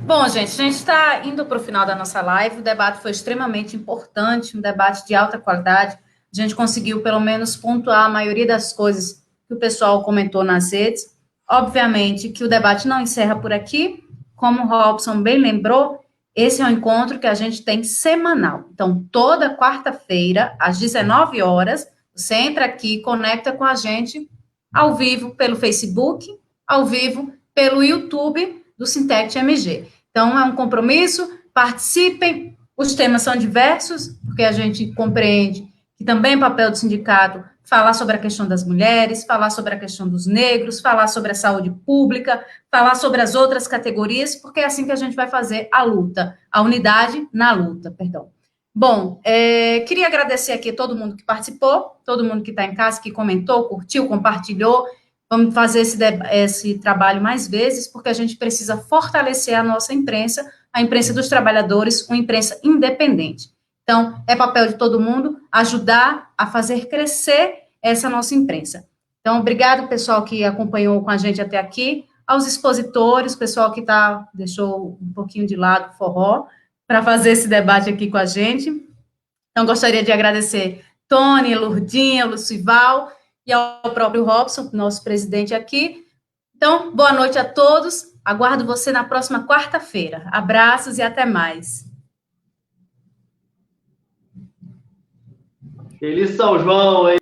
Bom, gente, a gente está indo para o final da nossa live. O debate foi extremamente importante, um debate de alta qualidade. A gente conseguiu, pelo menos, pontuar a maioria das coisas que o pessoal comentou nas redes. Obviamente que o debate não encerra por aqui. Como o Robson bem lembrou, esse é um encontro que a gente tem semanal. Então, toda quarta-feira, às 19 horas, você entra aqui e conecta com a gente ao vivo pelo Facebook, ao vivo pelo YouTube do Sintect MG. Então, é um compromisso, participem. Os temas são diversos, porque a gente compreende que também é papel do sindicato falar sobre a questão das mulheres, falar sobre a questão dos negros, falar sobre a saúde pública, falar sobre as outras categorias, porque é assim que a gente vai fazer a luta, a unidade na luta, perdão. Bom, queria agradecer aqui a todo mundo que participou, todo mundo que está em casa, que comentou, curtiu, compartilhou. Vamos fazer esse trabalho mais vezes, porque a gente precisa fortalecer a nossa imprensa, a imprensa dos trabalhadores, uma imprensa independente. Então, é papel de todo mundo ajudar a fazer crescer essa nossa imprensa. Então, obrigado, pessoal, que acompanhou com a gente até aqui, aos expositores, pessoal que deixou um pouquinho de lado o forró, para fazer esse debate aqui com a gente. Então, gostaria de agradecer Tony, Lourdinha, Lucival e ao próprio Robson, nosso presidente aqui. Então, boa noite a todos. Aguardo você na próxima quarta-feira. Abraços e até mais. Feliz São João, hein?